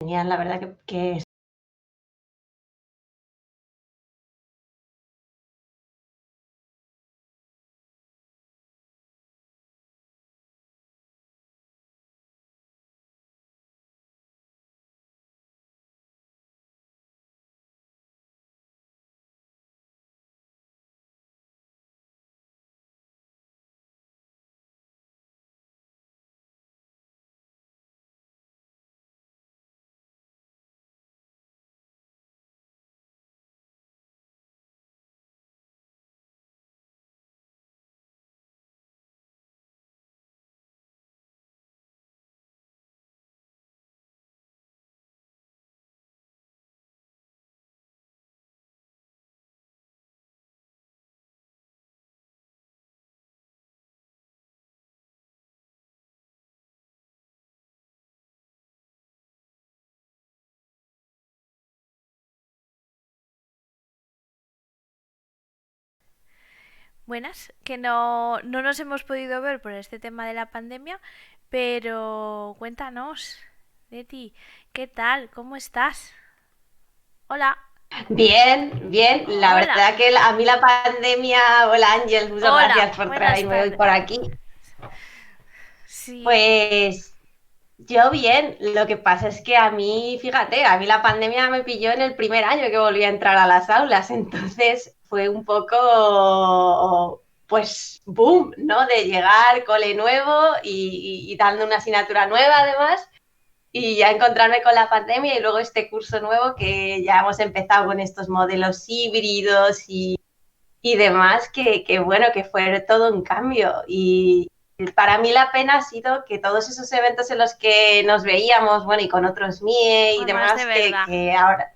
genial, la verdad que Buenas, que no nos hemos podido ver por este tema de la pandemia, pero cuéntanos de ti, ¿qué tal? ¿Cómo estás? Hola, bien, bien. La hola, verdad que a mí la pandemia, hola Ángel, muchas hola, gracias por buenas traerme hoy tardes. por aquí. Sí, Pues yo bien, lo que pasa es que a mí, fíjate, a mí la pandemia me pilló en el primer año que volví a entrar a las aulas, entonces fue un poco, pues, boom, ¿no? De llegar, cole nuevo y dando una asignatura nueva además. Y ya encontrarme con la pandemia y luego este curso nuevo que ya hemos empezado con estos modelos híbridos y demás, que bueno, que fue todo un cambio. Y para mí la pena ha sido que todos esos eventos en los que nos veíamos, bueno, y con otros MIE y además de demás, verdad.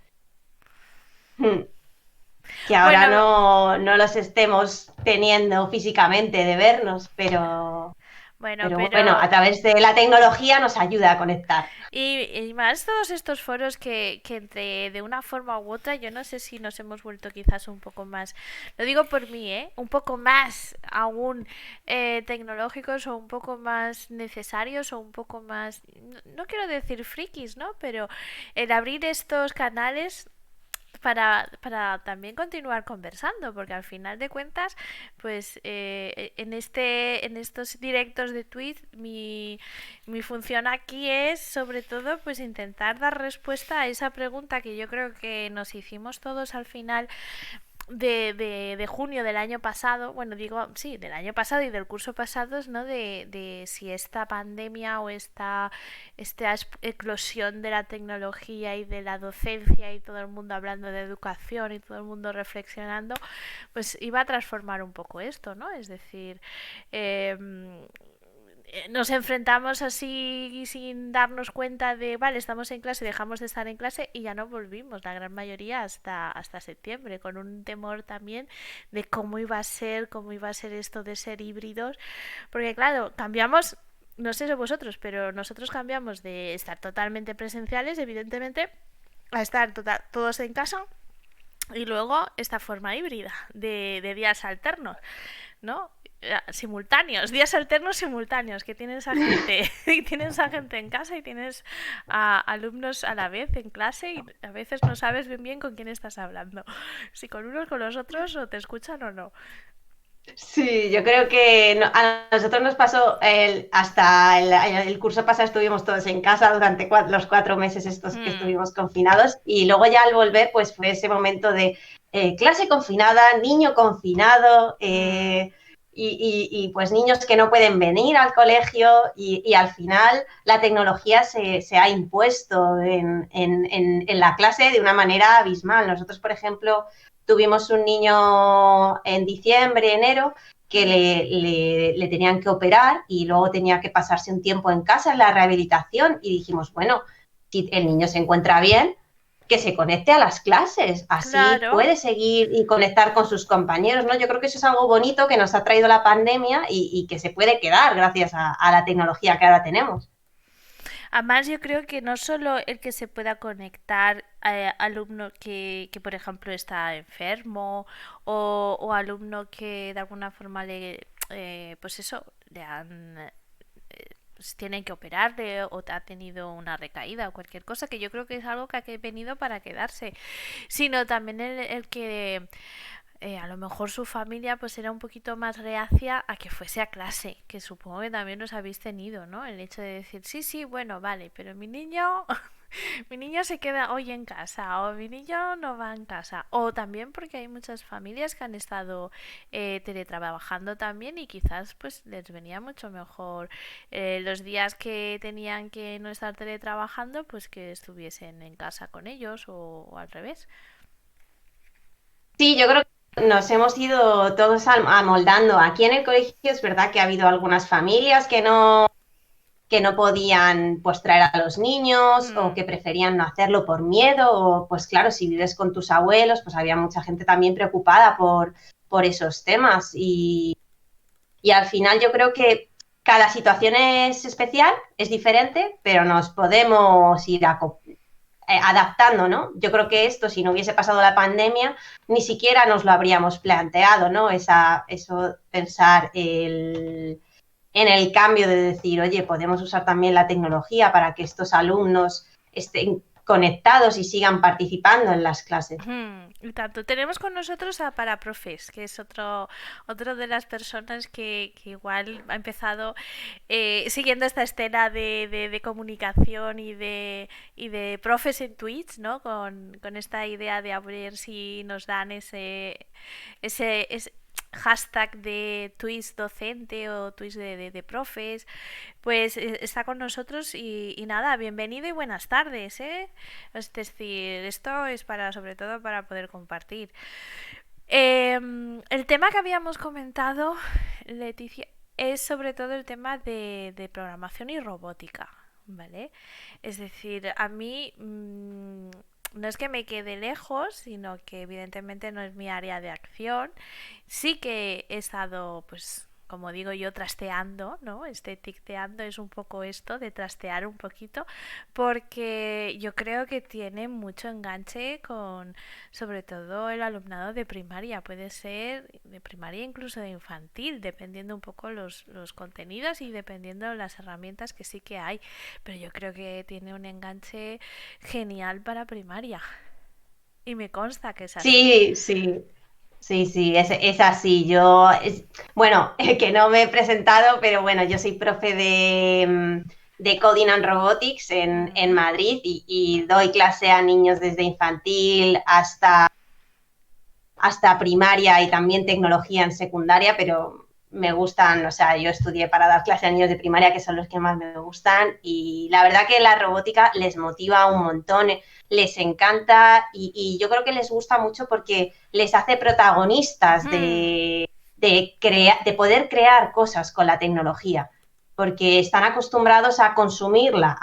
hmm, que ahora Bueno, no los estemos teniendo físicamente de vernos, bueno, pero bueno, pero a través de la tecnología nos ayuda a conectar. y más todos estos foros que entre de una forma u otra, yo no sé si nos hemos vuelto quizás un poco más, lo digo por mí, ¿eh? Un poco más aún tecnológicos o un poco más necesarios o un poco más, no quiero decir frikis, ¿no? Pero el abrir estos canales para también continuar conversando, porque al final de cuentas, pues en estos directos de Twitch, mi función aquí es sobre todo pues intentar dar respuesta a esa pregunta que yo creo que nos hicimos todos al final de junio del año pasado, bueno, digo, sí, del año pasado y del curso pasado, ¿no? De si esta pandemia o esta eclosión de la tecnología y de la docencia y todo el mundo hablando de educación y todo el mundo reflexionando, pues iba a transformar un poco esto, ¿no? Es decir, eh, nos enfrentamos así sin darnos cuenta de, vale, estamos en clase, dejamos de estar en clase y ya no volvimos, la gran mayoría hasta septiembre, con un temor también de cómo iba a ser esto de ser híbridos, porque claro, cambiamos, no sé si vosotros, pero nosotros cambiamos de estar totalmente presenciales, evidentemente, a estar todos en casa y luego esta forma híbrida de días alternos, ¿no? Simultáneos, días alternos simultáneos, que tienes a gente, y tienes a gente en casa y tienes a alumnos a la vez en clase y a veces no sabes bien con quién estás hablando, si con unos con los otros o te escuchan o no. Sí, yo creo que a nosotros nos pasó hasta el curso pasado estuvimos todos en casa durante los 4 meses estos que Hmm, estuvimos confinados y luego ya al volver pues fue ese momento de clase confinada, niño confinado hmm. pues niños que no pueden venir al colegio y al final la tecnología se ha impuesto en la clase de una manera abismal. Nosotros, por ejemplo, tuvimos un niño en diciembre, enero, que Hmm. le tenían que operar y luego tenía que pasarse un tiempo en casa en la rehabilitación y dijimos, bueno, si el niño se encuentra bien, que se conecte a las clases, así Claro. puede seguir y conectar con sus compañeros, ¿no? Yo creo que eso es algo bonito que nos ha traído la pandemia y que se puede quedar gracias a la tecnología que ahora tenemos. Además, yo creo que no solo el que se pueda conectar alumno que, por ejemplo, está enfermo o alumno que de alguna forma le, pues eso, le han pues, tienen que operarle o ha tenido una recaída o cualquier cosa, que yo creo que es algo que ha venido para quedarse, sino también el que a lo mejor su familia pues era un poquito más reacia a que fuese a clase, que supongo que también os habéis tenido, ¿no? El hecho de decir, sí, sí, bueno, vale, pero mi niño mi niño se queda hoy en casa o mi niño no va en casa. O también porque hay muchas familias que han estado teletrabajando también y quizás pues les venía mucho mejor los días que tenían que no estar teletrabajando pues que estuviesen en casa con ellos o al revés. Sí, yo creo que nos hemos ido todos amoldando. Aquí en el colegio es verdad que ha habido algunas familias que no podían pues traer a los niños o Hmm. que preferían no hacerlo por miedo o pues claro, si vives con tus abuelos, pues había mucha gente también preocupada por esos temas y al final yo creo que cada situación es especial, es diferente, pero nos podemos ir adaptando, ¿no? Yo creo que esto, si no hubiese pasado la pandemia, ni siquiera nos lo habríamos planteado, ¿no? Eso pensar en el cambio de decir, oye, podemos usar también la tecnología para que estos alumnos estén conectados y sigan participando en las clases. Y tanto. Tenemos con nosotros a Paraprofes, que es otro de las personas que igual ha empezado siguiendo esta escena de comunicación y de profes en Twitch, ¿no? Con esta idea de a ver si nos dan ese hashtag de Twitch docente o Twitch de profes, pues está con nosotros y nada, bienvenido y buenas tardes, ¿eh? Es decir, esto es para, sobre todo para poder compartir. El tema que habíamos comentado, Leticia, es sobre todo el tema de programación y robótica, ¿vale? Es decir, a mí no es que me quede lejos, sino que evidentemente no es mi área de acción. Sí que he estado, pues, como digo yo, trasteando, ¿no? Este ticteando es un poco esto de trastear un poquito, porque yo creo que tiene mucho enganche con, sobre todo, el alumnado de primaria. Puede ser de primaria, incluso de infantil, dependiendo un poco los contenidos y dependiendo las herramientas que sí que hay. Pero yo creo que tiene un enganche genial para primaria. Y me consta que es así. Sí, sí, sí, sí, es así. Bueno, que no me he presentado, pero bueno, yo soy profe de Coding and Robotics en Mm. Madrid y doy clase a niños desde infantil hasta primaria y también tecnología en secundaria, pero me gustan, o sea, yo estudié para dar clase a niños de primaria, que son los que más me gustan, y la verdad que la robótica les motiva un montón, les encanta y yo creo que les gusta mucho porque les hace protagonistas Hmm. de poder crear cosas con la tecnología, porque están acostumbrados a consumirla.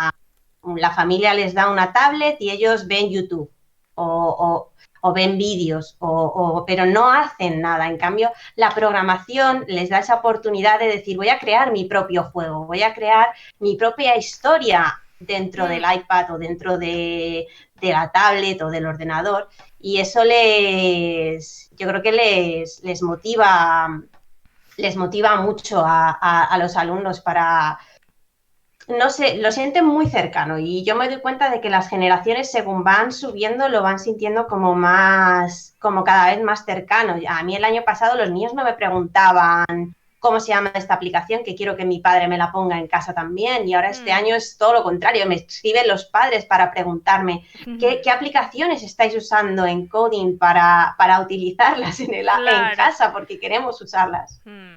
La familia les da una tablet y ellos ven YouTube o, o ven vídeos, pero no hacen nada. En cambio, la programación les da esa oportunidad de decir, voy a crear mi propio juego, voy a crear mi propia historia dentro del Hmm. iPad o dentro de la tablet o del ordenador. Y eso yo creo que les motiva mucho a los alumnos para, no sé, lo sienten muy cercano y yo me doy cuenta de que las generaciones según van subiendo lo van sintiendo como más, como cada vez más cercano. A mí el año pasado los niños no me preguntaban cómo se llama esta aplicación, que quiero que mi padre me la ponga en casa también y ahora este Hmm. año es todo lo contrario, me escriben los padres para preguntarme qué aplicaciones estáis usando en coding para utilizarlas en Claro. casa porque queremos usarlas. Mm.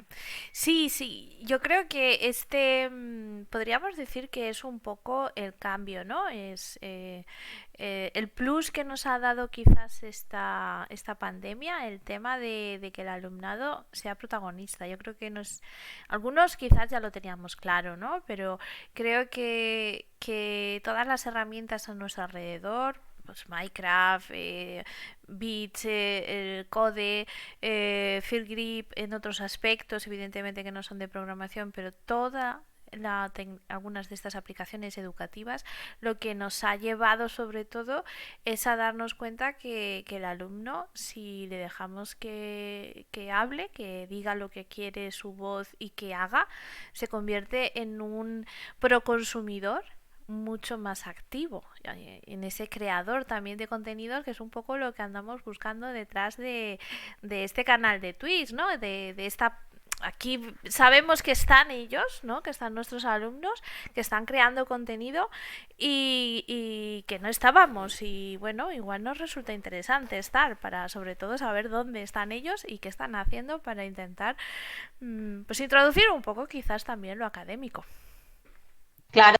Sí, sí, yo creo que podríamos decir que es un poco el cambio, ¿no? Es el plus que nos ha dado quizás esta pandemia, el tema de que el alumnado sea protagonista. Yo creo que algunos quizás ya lo teníamos claro, ¿no? Pero creo que todas las herramientas a nuestro alrededor, pues Minecraft, Beats, el Code, Field Grip en otros aspectos, evidentemente que no son de programación, pero toda algunas de estas aplicaciones educativas, lo que nos ha llevado sobre todo es a darnos cuenta que el alumno, si le dejamos que hable, que diga lo que quiere, su voz y que haga, se convierte en un proconsumidor mucho más activo, en ese creador también de contenidos, que es un poco lo que andamos buscando detrás de este canal de Twitch, ¿no? De esta aquí sabemos que están ellos, ¿no? Que están nuestros alumnos, que están creando contenido y que no estábamos. Y bueno, igual nos resulta interesante estar para sobre todo saber dónde están ellos y qué están haciendo para intentar pues introducir un poco quizás también lo académico. Claro,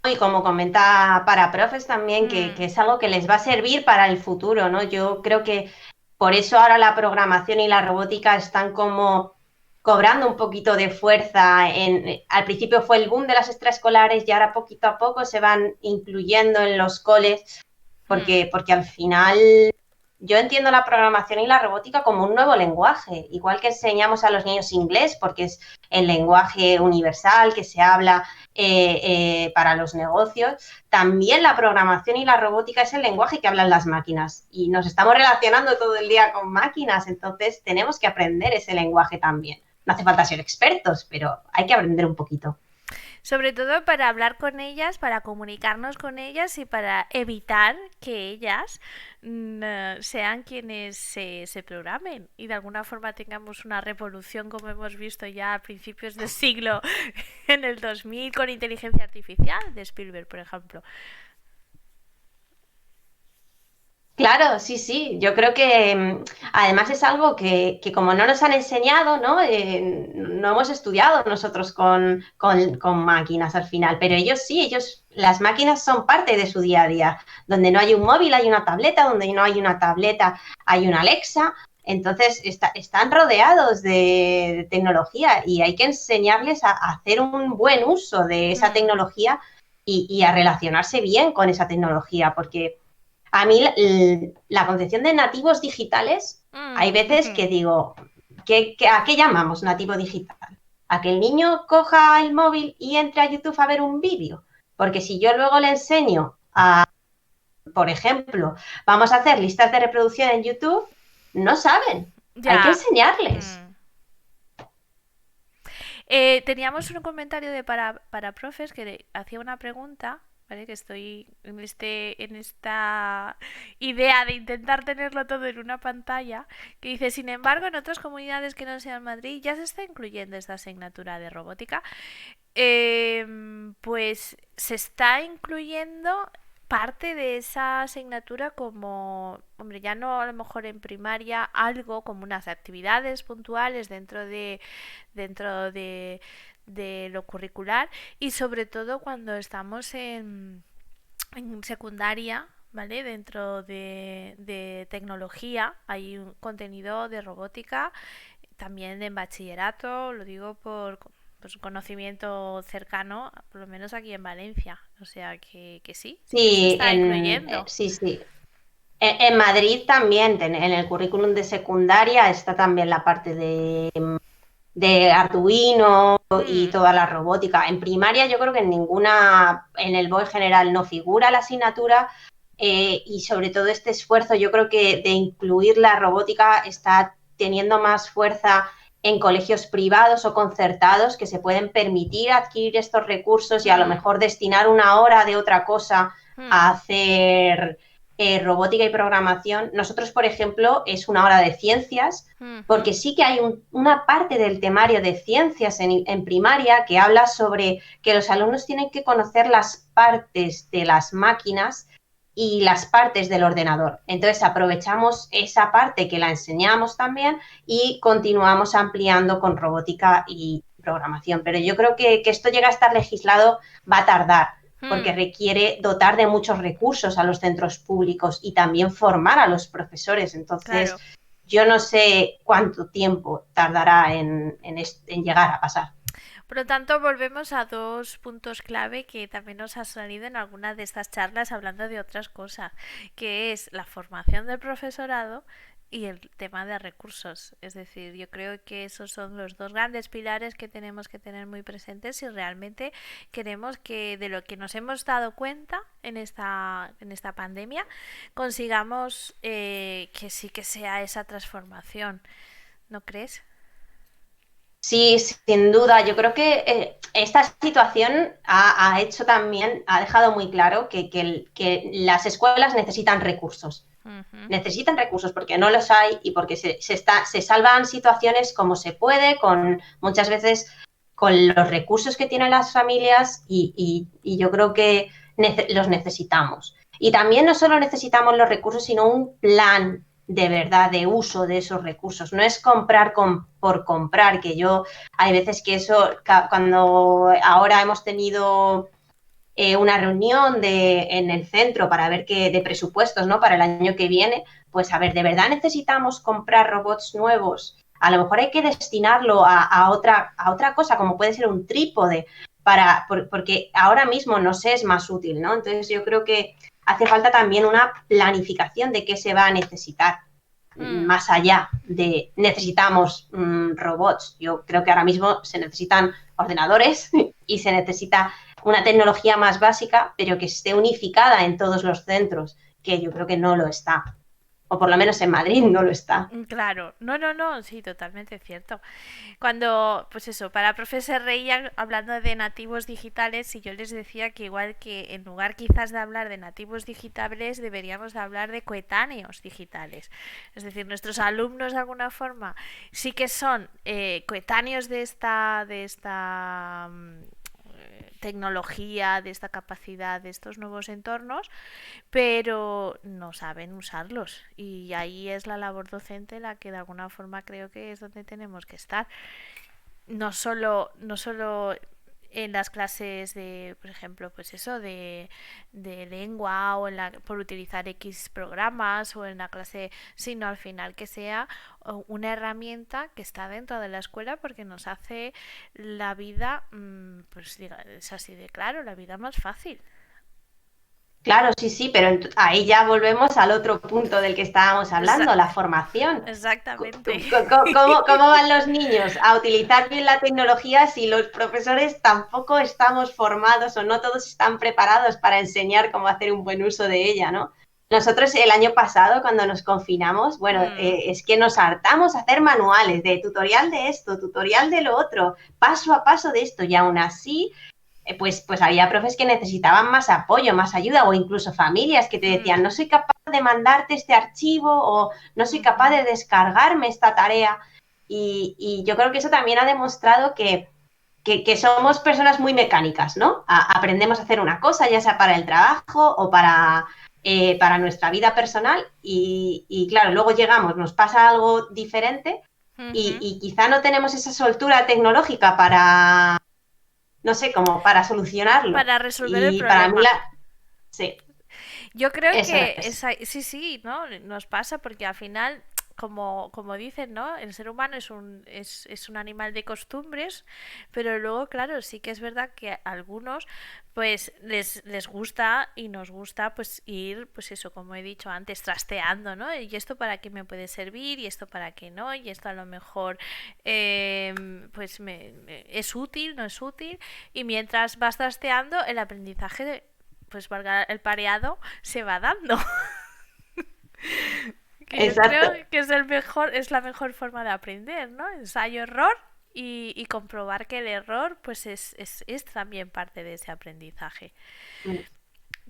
y como comenta para profes también, que Mm, es algo que les va a servir para el futuro, ¿no? Yo creo que por eso ahora la programación y la robótica están como cobrando un poquito de fuerza. Al principio fue el boom de las extraescolares y ahora poquito a poco se van incluyendo en los coles, mm, porque al final yo entiendo la programación y la robótica como un nuevo lenguaje, igual que enseñamos a los niños inglés, porque es el lenguaje universal que se habla para los negocios. También la programación y la robótica es el lenguaje que hablan las máquinas y nos estamos relacionando todo el día con máquinas, entonces tenemos que aprender ese lenguaje también. No hace falta ser expertos, pero hay que aprender un poquito. sobre todo para hablar con ellas, para comunicarnos con ellas y para evitar que ellas sean quienes se programen y de alguna forma tengamos una revolución como hemos visto ya a principios del siglo en el 2000 con inteligencia artificial de Spielberg, por ejemplo. Claro, sí, sí. Yo creo que además es algo que como no nos han enseñado, ¿no? No hemos estudiado nosotros con máquinas al final, pero ellos sí, las máquinas son parte de su día a día. Donde no hay un móvil hay una tableta, donde no hay una tableta hay una Alexa. Entonces están rodeados de tecnología y hay que enseñarles a hacer un buen uso de esa Hmm. tecnología y a relacionarse bien con esa tecnología, porque a mí la concepción de nativos digitales, hay veces que digo, ¿a qué llamamos nativo digital? ¿A que el niño coja el móvil y entre a YouTube a ver un vídeo? Porque si yo luego le enseño por ejemplo, vamos a hacer listas de reproducción en YouTube, no saben, hay que Ya. enseñarles. Hmm. Teníamos un comentario de para profes que hacía una pregunta, ¿vale? Que estoy en esta idea de intentar tenerlo todo en una pantalla, que dice, sin embargo, en otras comunidades que no sean Madrid ya se está incluyendo esta asignatura de robótica. Pues se está incluyendo parte de esa asignatura como, hombre, ya no a lo mejor en primaria, algo como unas actividades puntuales dentro de lo curricular y sobre todo cuando estamos en secundaria, ¿vale? Dentro de tecnología hay un contenido de robótica, también en bachillerato, lo digo por pues, conocimiento cercano, por lo menos aquí en Valencia. O sea que sí, sí que se Sí, está incluyendo. sí, sí. En Madrid también, en el currículum de secundaria está también la parte de Arduino y Mm, toda la robótica. En primaria yo creo que en ninguna, en el BOE general no figura la asignatura, y sobre todo este esfuerzo yo creo que de incluir la robótica está teniendo más fuerza en colegios privados o concertados que se pueden permitir adquirir estos recursos y a lo mm, mejor destinar una hora de otra cosa mm, a hacer robótica y programación. Nosotros, por ejemplo, es una hora de ciencias, mm, porque sí que hay una parte del temario de ciencias en primaria que habla sobre que los alumnos tienen que conocer las partes de las máquinas y las partes del ordenador. Entonces aprovechamos esa parte que la enseñamos también y continuamos ampliando con robótica y programación. Pero yo creo que esto llega a estar legislado, va a tardar, porque mm. requiere dotar de muchos recursos a los centros públicos y también formar a los profesores. Entonces, Claro. yo no sé cuánto tiempo tardará en llegar a pasar. Por lo tanto, volvemos a dos puntos clave que también nos ha salido en algunas de estas charlas hablando de otras cosas, que es la formación del profesorado y el tema de recursos. Es decir, yo creo que esos son los dos grandes pilares que tenemos que tener muy presentes si realmente queremos que de lo que nos hemos dado cuenta en esta pandemia consigamos que sí que sea esa transformación. ¿No crees? Sí, sin duda. Yo creo que esta situación ha hecho también, ha dejado muy claro que las escuelas necesitan recursos. Ujú. Necesitan recursos porque no los hay y porque se salvan situaciones como se puede, con muchas veces con los recursos que tienen las familias y yo creo que los necesitamos. Y también no solo necesitamos los recursos, sino un plan de verdad de uso de esos recursos. No es comprar por comprar, que yo hay veces que eso, cuando ahora hemos tenido una reunión en el centro para ver qué de presupuestos, ¿no? Para el año que viene, pues a ver, ¿de verdad necesitamos comprar robots nuevos? A lo mejor hay que destinarlo a otra cosa, como puede ser un trípode, porque ahora mismo nos es más útil, ¿no? Entonces yo creo que hace falta también una planificación de qué se va a necesitar Mm. más allá de necesitamos robots. Yo creo que ahora mismo se necesitan ordenadores y se necesita una tecnología más básica, pero que esté unificada en todos los centros, que yo creo que no lo está. O por lo menos en Madrid no lo está. Claro, no, no, no, sí, totalmente cierto. Cuando, pues eso, para profes se reían hablando de nativos digitales y yo les decía que igual que en lugar quizás de hablar de nativos digitales deberíamos de hablar de coetáneos digitales. Es decir, nuestros alumnos de alguna forma sí que son coetáneos de esta tecnología, de esta capacidad, de estos nuevos entornos, pero no saben usarlos. Y ahí es la labor docente la que de alguna forma creo que es donde tenemos que estar. No solo en las clases de, por ejemplo, pues eso, de lengua o por utilizar X programas o en la clase, sino al final que sea una herramienta que está dentro de la escuela porque nos hace la vida, pues diga, es así de claro, la vida más fácil. Claro, sí, sí, pero ahí ya volvemos al otro punto del que estábamos hablando, la formación. Exactamente. ¿Cómo van los niños a utilizar bien la tecnología si los profesores tampoco estamos formados o no todos están preparados para enseñar cómo hacer un buen uso de ella, ¿no? Nosotros el año pasado, cuando nos confinamos, bueno, Mm, es que nos hartamos a hacer manuales de tutorial de esto, tutorial de lo otro, paso a paso de esto, y aún así pues había profes que necesitaban más apoyo, más ayuda, o incluso familias que te decían, mm, no soy capaz de mandarte este archivo o no soy capaz ujú, de descargarme esta tarea. Y yo creo que eso también ha demostrado que somos personas muy mecánicas, ¿no? Aprendemos a hacer una cosa, ya sea para el trabajo o para nuestra vida personal, y claro, luego llegamos, nos pasa algo diferente ujú. y quizá no tenemos esa soltura tecnológica para no sé, como para solucionarlo. Para resolver el Y para mí problema. sí, Yo creo eso que es. sí, sí, ¿no? Nos pasa porque al final, como dicen, ¿no? El ser humano es un animal de costumbres, pero luego, claro, sí que es verdad que a algunos, pues, les gusta y nos gusta, pues, ir, pues eso, como he dicho antes, trasteando, ¿no? Y esto para qué me puede servir, y esto para qué no, y esto a lo mejor, pues, es útil, no es útil, y mientras vas trasteando, el aprendizaje pues valga el pareado, se va dando. Que yo Exacto, creo que es la mejor forma de aprender, ¿no? Ensayo error y comprobar que el error pues es también parte de ese aprendizaje.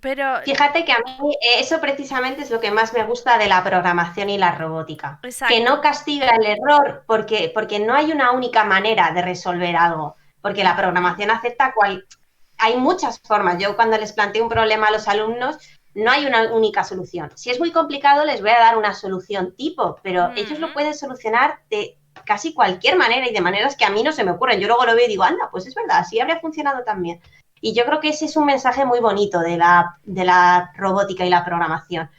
Pero fíjate que a mí eso precisamente es lo que más me gusta de la programación y la robótica, que no exacto. castiga el error porque no hay una única manera de resolver algo, porque la Ujú, programación acepta hay muchas formas. Yo cuando les planteo un problema a los alumnos, no hay una única solución. Si es muy complicado, les voy a dar una solución tipo, pero ellos lo ujú, pueden solucionar de casi cualquier manera y de maneras que a mí no se me ocurren. Yo luego lo veo y digo, anda, pues es verdad, así habría funcionado también. Y yo creo que ese es un mensaje muy bonito de la robótica y la programación,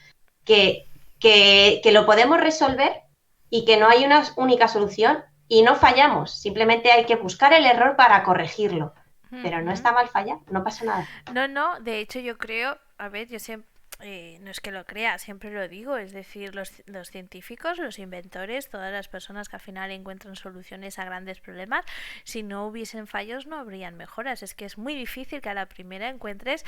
que lo podemos resolver y que no hay una única solución y no fallamos, simplemente hay que buscar el error para corregirlo, pero no ujú. está mal fallar, no pasa nada. No, no, de hecho yo creo, a ver, yo siempre no es que lo crea, siempre lo digo, es decir, los científicos, los inventores, todas las personas que al final encuentran soluciones a grandes problemas, si no hubiesen fallos no habrían mejoras. Es que es muy difícil que a la primera encuentres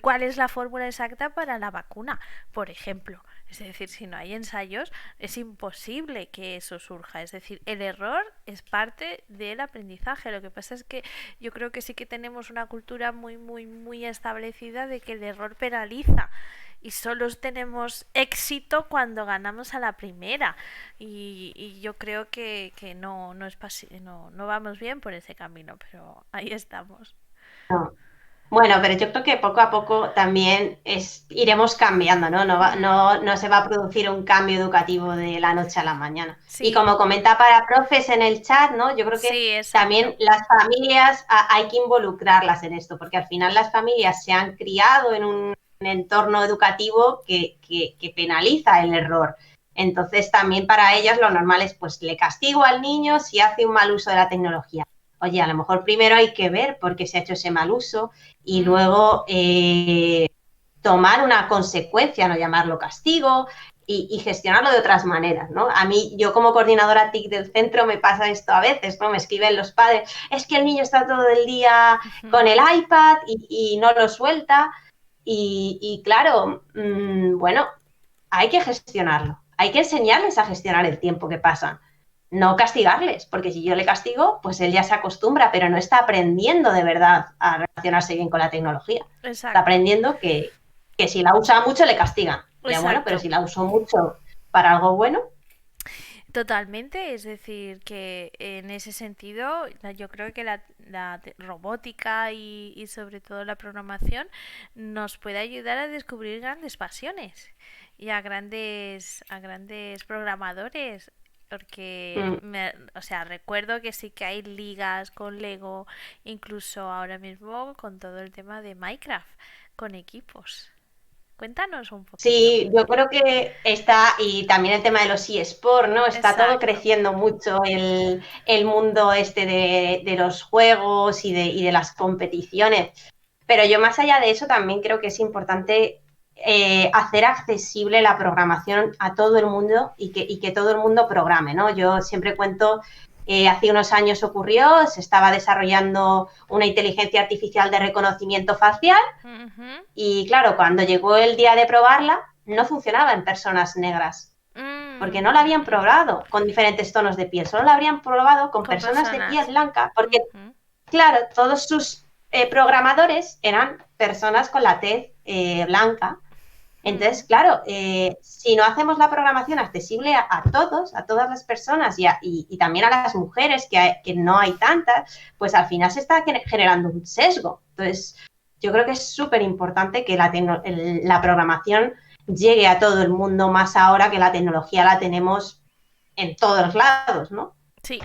cuál es la fórmula exacta para la vacuna, por ejemplo. Es decir, si no hay ensayos, es imposible que eso surja. Es decir, el error es parte del aprendizaje. Lo que pasa es que yo creo que sí que tenemos una cultura muy, muy, muy establecida de que el error penaliza y solo tenemos éxito cuando ganamos a la primera y yo creo que no es no vamos bien por ese camino, pero ahí estamos. No. Bueno, pero yo creo que poco a poco también iremos cambiando, ¿no? Hmm. No se va a producir un cambio educativo de la noche a la mañana. Y Sí, como comenta para profes en el chat, ¿no? Yo creo que sí, exacto. también las familias hay que involucrarlas en esto, porque al final las familias se han criado en un entorno educativo que penaliza el error. Entonces también para ellas lo normal es, pues le castigo al niño si hace un mal uso de la tecnología. Oye, a lo mejor primero hay que ver por qué se ha hecho ese mal uso y Mm, luego tomar una consecuencia, no llamarlo castigo, y gestionarlo de otras maneras, ¿no? A mí, yo como coordinadora TIC del centro me pasa esto a veces, ¿no? Me escriben los padres, es que el niño está todo el día con el iPad y no lo suelta, y claro, bueno, hay que gestionarlo, hay que enseñarles a gestionar el tiempo que pasan, no castigarles, porque si yo le castigo, pues él ya se acostumbra, pero no está aprendiendo de verdad a relacionarse bien con la tecnología. Está exacto, aprendiendo que si la usa mucho le castigan. Ya bueno, pero exacto. si la uso mucho para algo bueno, Totalmente, es decir, que en ese sentido yo creo que la robótica y sobre todo la programación nos puede ayudar a descubrir grandes pasiones y a grandes programadores. Porque, mm, o sea, recuerdo que sí que hay ligas con Lego, incluso ahora mismo con todo el tema de Minecraft, con equipos. Cuéntanos un poquito. sí, yo creo que está, y también el tema de los eSports, ¿no? Está todo Exacto. creciendo mucho el mundo este de los juegos y de las competiciones. Pero yo más allá de eso también creo que es importante hacer accesible la programación a todo el mundo y que todo el mundo programe, ¿no? Yo siempre cuento, hace unos años ocurrió, se estaba desarrollando una inteligencia artificial de reconocimiento facial Ujú. y claro, cuando llegó el día de probarla, no funcionaba en personas negras, porque no la habían Mm, probado con diferentes tonos de piel, solo la habrían probado con con personas de piel personas. blanca, porque Ujú, claro, todos sus programadores eran personas con la tez blanca. Entonces, mm, claro, si no hacemos la programación accesible a todos, a todas las personas y también a las mujeres, que no hay tantas, pues al final se está generando un sesgo. Entonces, yo creo que es súper importante que la programación llegue a todo el mundo, más ahora que la tecnología la tenemos en todos lados, ¿no? sí,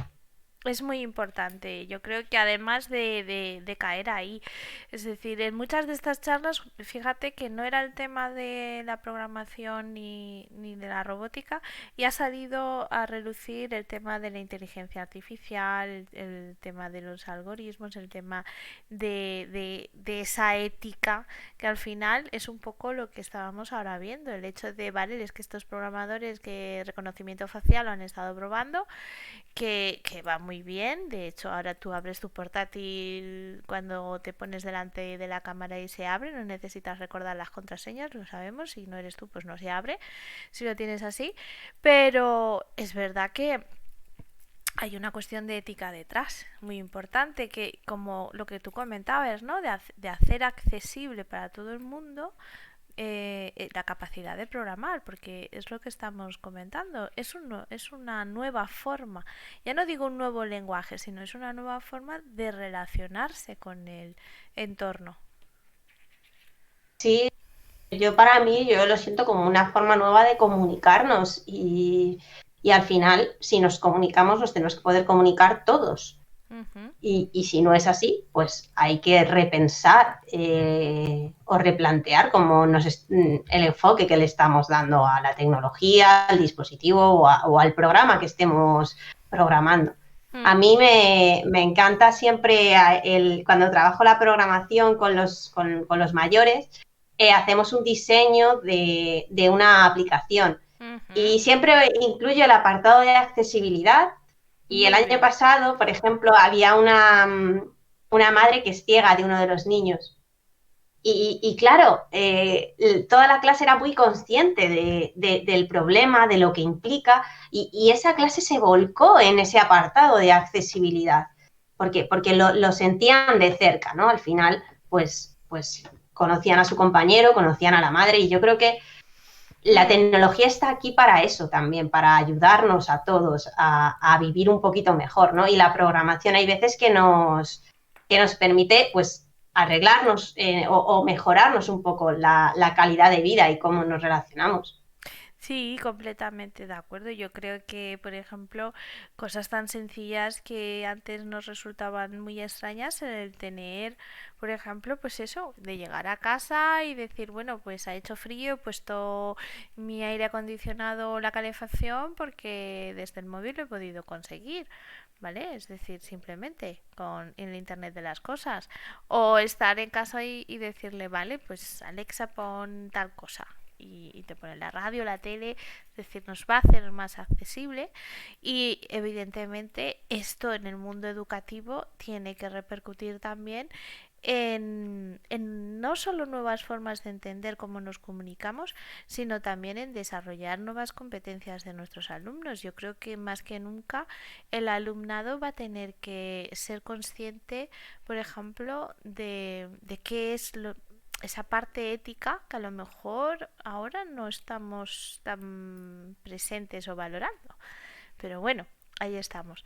es muy importante. Yo creo que además de caer ahí, es decir, en muchas de estas charlas, fíjate que no era el tema de la programación ni de la robótica y ha salido a relucir el tema de la inteligencia artificial, el tema de los algoritmos, el tema de esa ética que al final es un poco lo que estábamos ahora viendo, el hecho de, vale, es que estos programadores que reconocimiento facial lo han estado probando, que va muy bien. De hecho, ahora tú abres tu portátil cuando te pones delante de la cámara y se abre. No necesitas recordar las contraseñas, lo sabemos. Si no eres tú, pues no se abre. Si lo tienes así. Pero es verdad que hay una cuestión de ética detrás, muy importante, que como lo que tú comentabas, ¿no? De hacer accesible para todo el mundo la capacidad de programar, porque es lo que estamos comentando, es una nueva forma, ya no digo un nuevo lenguaje, sino es una nueva forma de relacionarse con el entorno. Sí, yo para mí, yo lo siento como una forma nueva de comunicarnos y al final, si nos comunicamos, nos tenemos que poder comunicar todos. Uh -huh. Y si no es así, pues hay que repensar o replantear el enfoque que le estamos dando a la tecnología, al dispositivo o al programa que estemos programando. A Mm. mí me encanta siempre cuando trabajo la programación con los mayores, hacemos un diseño de una aplicación. Ujú. Y siempre incluye el apartado de accesibilidad. Y el Muy año bien. pasado, por ejemplo, había una madre que es ciega de uno de los niños. Y claro, toda la clase era muy consciente del problema, de lo que implica, y esa clase se volcó en ese apartado de accesibilidad, porque lo sentían de cerca, ¿no? Al final, pues conocían a su compañero, conocían a la madre, y yo creo que la Mm. tecnología está aquí para eso también, para ayudarnos a todos a vivir un poquito mejor, ¿no? Y la programación hay veces que nos permite, pues, arreglarnos o mejorarnos un poco la calidad de vida y cómo nos relacionamos. Sí, completamente de acuerdo. Yo creo que, por ejemplo, cosas tan sencillas que antes nos resultaban muy extrañas, el tener, por ejemplo, pues eso, de llegar a casa y decir, bueno, pues ha hecho frío, he puesto mi aire acondicionado o la calefacción porque desde el móvil lo he podido conseguir. ¿Vale? Es decir, simplemente con el Internet de las cosas. O estar en casa y decirle, vale, pues Alexa pon tal cosa. Y te pone la radio, la tele, es decir, nos va a hacer más accesible y evidentemente esto en el mundo educativo tiene que repercutir también en no solo nuevas formas de entender cómo nos comunicamos, sino también en desarrollar nuevas competencias de nuestros alumnos. Yo creo que más que nunca el alumnado va a tener que ser consciente, por ejemplo, de qué es esa parte ética que a lo mejor ahora no estamos tan presentes o valorando. Pero bueno, ahí estamos.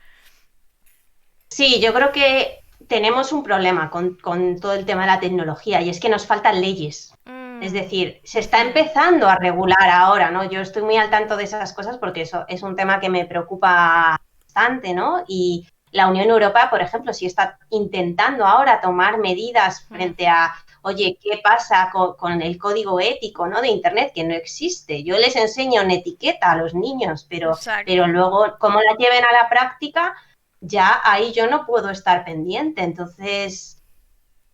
Sí, yo creo que tenemos un problema con todo el tema de la tecnología y es que nos faltan leyes. Es Mm, decir, se está ujú, empezando a regular ahora, ¿no? Yo estoy muy al tanto de esas cosas porque eso es un tema que me preocupa bastante, ¿no? Y la Unión Europea, por ejemplo, sí está intentando ahora tomar medidas frente ujú. a, oye, ¿qué pasa con el código ético, ¿no? De Internet, que no existe. Yo les enseño en etiqueta a los niños, pero Exacto. luego, cómo la lleven a la práctica, ya ahí yo no puedo estar pendiente. Entonces,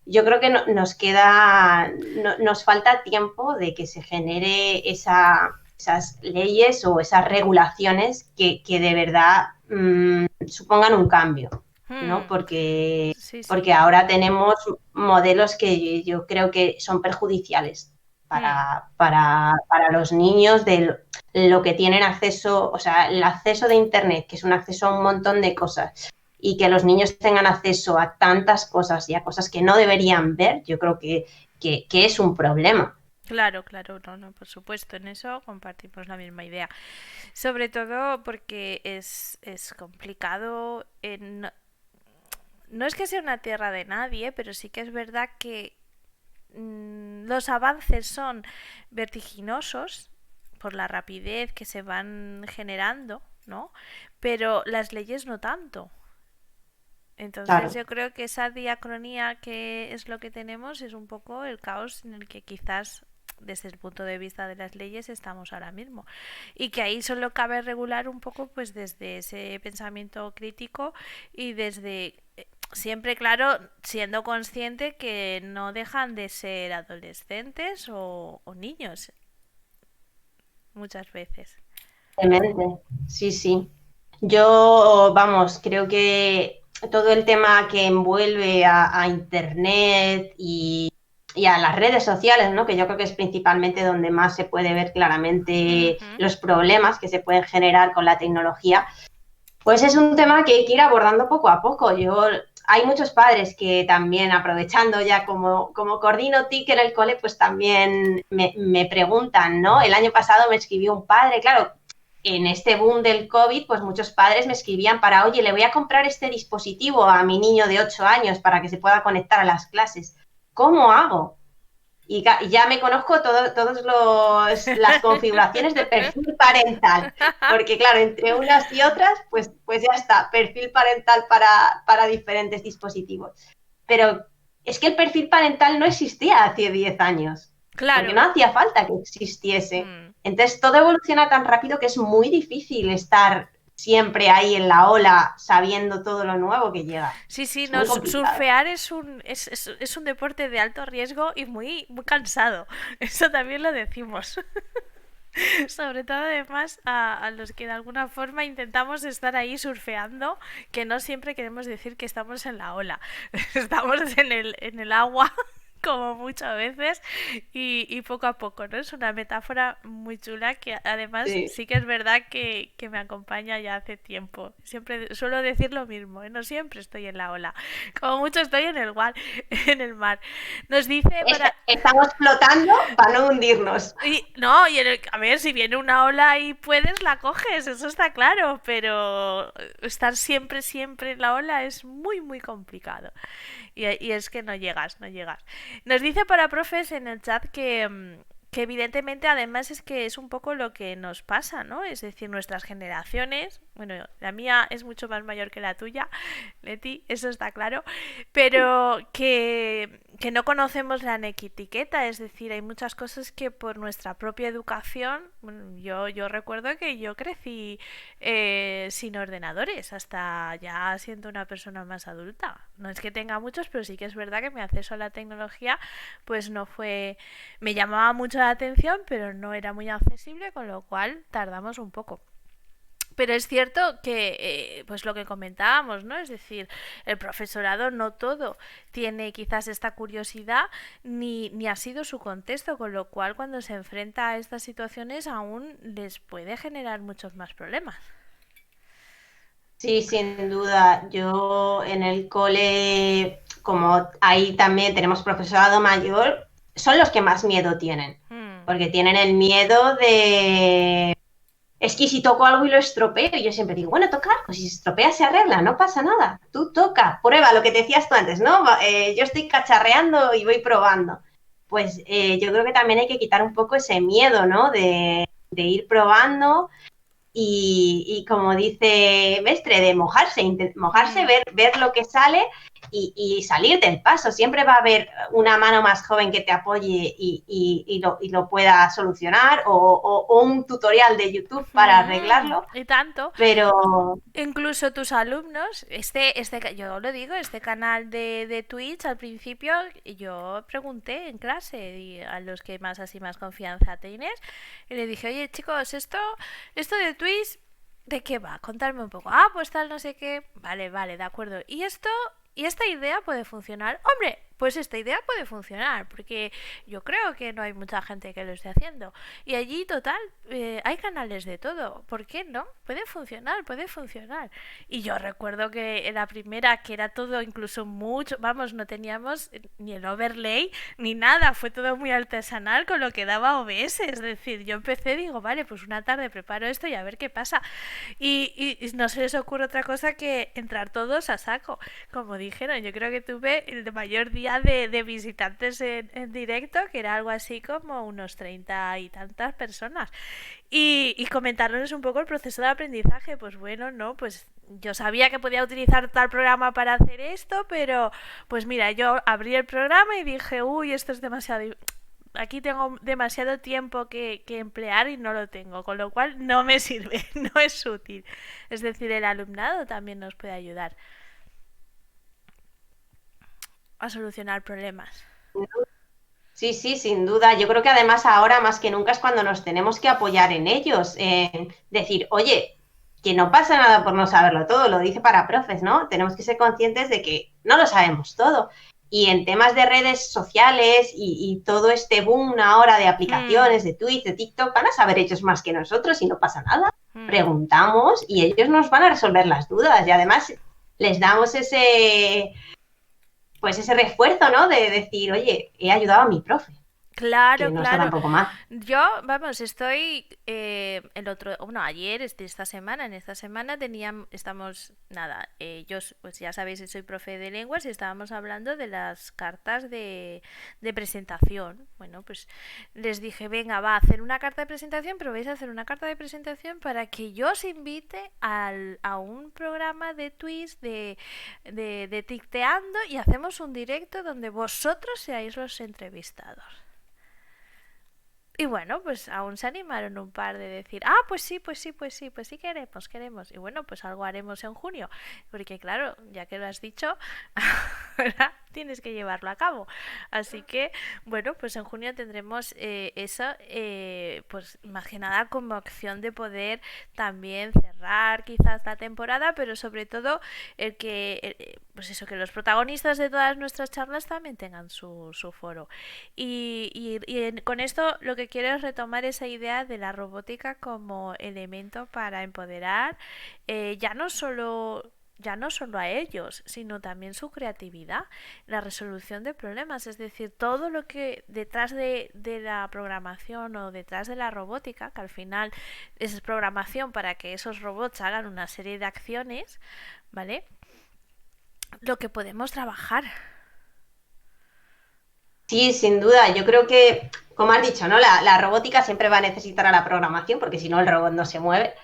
yo creo que nos falta tiempo de que se genere esas leyes o esas regulaciones que de verdad supongan un cambio, ¿no? Mm, sí, Porque sí. ahora tenemos modelos que yo creo que son perjudiciales Mm. para los niños de lo que tienen acceso, o sea, el acceso de Internet, que es un acceso a un montón de cosas, y que los niños tengan acceso a tantas cosas y a cosas que no deberían ver, yo creo que es un problema. Claro, claro, no, no, por supuesto, en eso compartimos la misma idea. Sobre todo porque es complicado. No es que sea una tierra de nadie, pero sí que es verdad que los avances son vertiginosos por la rapidez que se van generando, ¿no? Pero las leyes no tanto. Entonces Claro. yo creo que esa diacronía que es lo que tenemos es un poco el caos en el que quizás desde el punto de vista de las leyes estamos ahora mismo y que ahí solo cabe regular un poco pues desde ese pensamiento crítico y desde siempre claro siendo consciente que no dejan de ser adolescentes o niños muchas veces. Demente. Sí, sí. Yo, vamos, creo que todo el tema que envuelve a Internet y a las redes sociales, ¿no? Que yo creo que es principalmente donde más se puede ver claramente Ujú. los problemas que se pueden generar con la tecnología, pues es un tema que hay que ir abordando poco a poco. Hay muchos padres que también, aprovechando ya como coordino TIC en el cole, pues también me preguntan, ¿no? El año pasado me escribió un padre, claro, en este boom del COVID, pues muchos padres me escribían para, oye, le voy a comprar este dispositivo a mi niño de 8 años para que se pueda conectar a las clases. ¿Cómo hago? Y ya me conozco todas las configuraciones de perfil parental, porque claro, entre unas y otras, pues ya está, perfil parental para diferentes dispositivos. Pero es que el perfil parental no existía hace 10 años, porque no Claro. hacía falta que existiese. Mm. Entonces todo evoluciona tan rápido que es muy difícil estar siempre ahí en la ola sabiendo todo lo nuevo que llega. Sí, sí, Es no, muy complicado. surfear es un deporte de alto riesgo y muy, muy cansado. Eso también lo decimos. Sobre todo además a los que de alguna forma intentamos estar ahí surfeando, que no siempre queremos decir que estamos en la ola. Estamos en el agua como muchas veces y poco a poco, ¿no? Es una metáfora muy chula que además Sí. sí que es verdad que me acompaña ya hace tiempo. Siempre suelo decir lo mismo, ¿eh? No siempre estoy en la ola, como mucho estoy en el mar. En el mar. Nos dice para... Estamos flotando para no hundirnos. Y, no, a ver, si viene una ola y puedes, la coges, eso está claro, pero estar siempre, siempre en la ola es muy, muy complicado. Y es que no llegas, no llegas. Nos dice para profes en el chat que evidentemente además es que es un poco lo que nos pasa, ¿no? Es decir, nuestras generaciones, bueno, la mía es mucho más mayor que la tuya, Leti, eso está claro, pero que no conocemos la etiqueta, es decir, hay muchas cosas que por nuestra propia educación, bueno, yo recuerdo que yo crecí sin ordenadores hasta ya siendo una persona más adulta. No es que tenga muchos, pero sí que es verdad que mi acceso a la tecnología pues no fue... Me llamaba mucho la atención, pero no era muy accesible, con lo cual tardamos un poco. Pero es cierto que, pues lo que comentábamos, ¿no? Es decir, el profesorado no todo tiene quizás esta curiosidad ni ha sido su contexto, con lo cual cuando se enfrenta a estas situaciones aún les puede generar muchos más problemas. Sí, sin duda. Yo en el cole, como ahí también tenemos profesorado mayor, son los que más miedo tienen, Hmm. porque tienen el miedo de... Es que si toco algo y lo estropeo, y yo siempre digo, bueno, toca algo, si se estropea se arregla, no pasa nada, tú toca, prueba, lo que te decías tú antes, ¿no? Yo estoy cacharreando y voy probando. Pues yo creo que también hay que quitar un poco ese miedo, ¿no? De ir probando y como dice Mestre, de mojarse, mojarse, Hmm. ver lo que sale y salir del paso. Siempre va a haber una mano más joven que te apoye y lo pueda solucionar o un tutorial de YouTube para Hmm. arreglarlo, Y tanto. pero Incluso tus alumnos, yo lo digo, este canal de Twitch al principio, yo pregunté en clase y a los que más así más confianza tienes, y le dije, oye chicos, esto de Twitch, ¿de qué va? Contarme un poco. Ah, pues tal, no sé qué. Vale, vale, de acuerdo. Y esta idea puede funcionar. Hombre, pues esta idea puede funcionar, porque yo creo que no hay mucha gente que lo esté haciendo. Y allí, total, hay canales de todo. ¿Por qué no? Puede funcionar, puede funcionar. Y yo recuerdo que en la primera, que era todo incluso mucho, vamos, no teníamos ni el overlay ni nada, fue todo muy artesanal con lo que daba OBS. Es decir, yo empecé, digo, vale, pues una tarde preparo esto y a ver qué pasa. Y no se les ocurre otra cosa que entrar todos a saco, como dijeron. Yo creo que tuve el mayor día de visitantes en directo, que era algo así como unos 30 y tantas personas. Y comentarles un poco el proceso de aprendizaje. Pues bueno, no, pues yo sabía que podía utilizar tal programa para hacer esto, pero pues mira, yo abrí el programa y dije, uy, esto es demasiado, aquí tengo demasiado tiempo que emplear y no lo tengo, con lo cual no me sirve, no es útil. Es decir, el alumnado también nos puede ayudar a solucionar problemas. sí, sí, sin duda. Yo creo que además ahora más que nunca es cuando nos tenemos que apoyar en ellos, en decir, oye, que no pasa nada por no saberlo todo, lo dice para profes, ¿no? Tenemos que ser conscientes de que no lo sabemos todo. Y en temas de redes sociales y todo este boom ahora de Hmm, aplicaciones, de Twitch, de TikTok, van a saber ellos más que nosotros y no pasa nada. hmm. Preguntamos y ellos nos van a resolver las dudas y además les damos pues ese refuerzo, ¿no? De decir, oye, he ayudado a mi profe, que Claro, no está claro. tampoco mal. Yo, vamos, estoy bueno, ayer, esta semana, en esta semana estamos, nada, yo, pues ya sabéis, soy profe de lenguas y estábamos hablando de las cartas de presentación. Bueno, pues les dije, venga, va a hacer una carta de presentación, pero vais a hacer una carta de presentación para que yo os invite a un programa de Twitch de Ticteando y hacemos un directo donde vosotros seáis los entrevistados. Y bueno, pues aún se animaron un par de decir, pues sí, pues sí, pues sí, pues sí queremos, queremos. Y bueno, pues algo haremos en junio. Porque claro, ya que lo has dicho, ahora tienes que llevarlo a cabo. Así que, bueno, pues en junio tendremos eso, pues más que nada como opción de poder también cerrar quizás la temporada, pero sobre todo el que, pues eso, que los protagonistas de todas nuestras charlas también tengan su foro. Con esto lo que quiero es retomar esa idea de la robótica como elemento para empoderar ya no solo a ellos, sino también su creatividad, la resolución de problemas, es decir, todo lo que detrás de la programación o detrás de la robótica, que al final es programación para que esos robots hagan una serie de acciones, ¿vale? Lo que podemos trabajar. Sí, sin duda. Yo creo que, como has dicho, ¿no? La robótica siempre va a necesitar a la programación porque si no el robot no se mueve.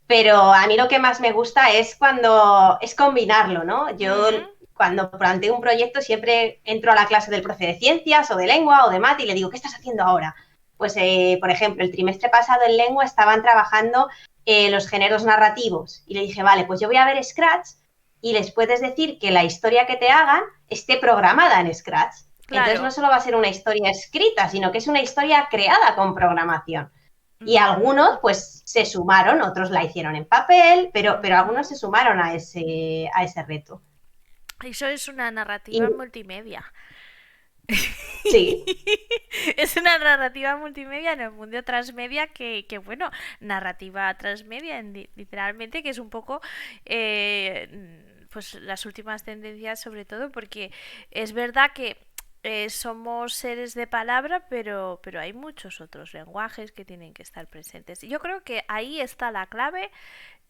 Pero a mí lo que más me gusta es cuando es combinarlo, ¿no? Yo cuando planteo un proyecto siempre entro a la clase del profe de ciencias o de lengua o de mate y le digo, ¿qué estás haciendo ahora? Pues, por ejemplo, el trimestre pasado en lengua estaban trabajando los géneros narrativos y le dije, vale, pues yo voy a ver Scratch y les puedes decir que la historia que te hagan esté programada en Scratch. Entonces no Claro. solo va a ser una historia escrita, sino que es una historia creada con programación. Y algunos, pues, se sumaron, otros la hicieron en papel, pero algunos se sumaron a ese reto. Eso es una Y narrativa multimedia. sí, Es una narrativa multimedia en el mundo transmedia bueno, narrativa transmedia literalmente, que es un poco pues las últimas tendencias sobre todo, porque es verdad que somos seres de palabra, pero hay muchos otros lenguajes que tienen que estar presentes. Yo creo que ahí está la clave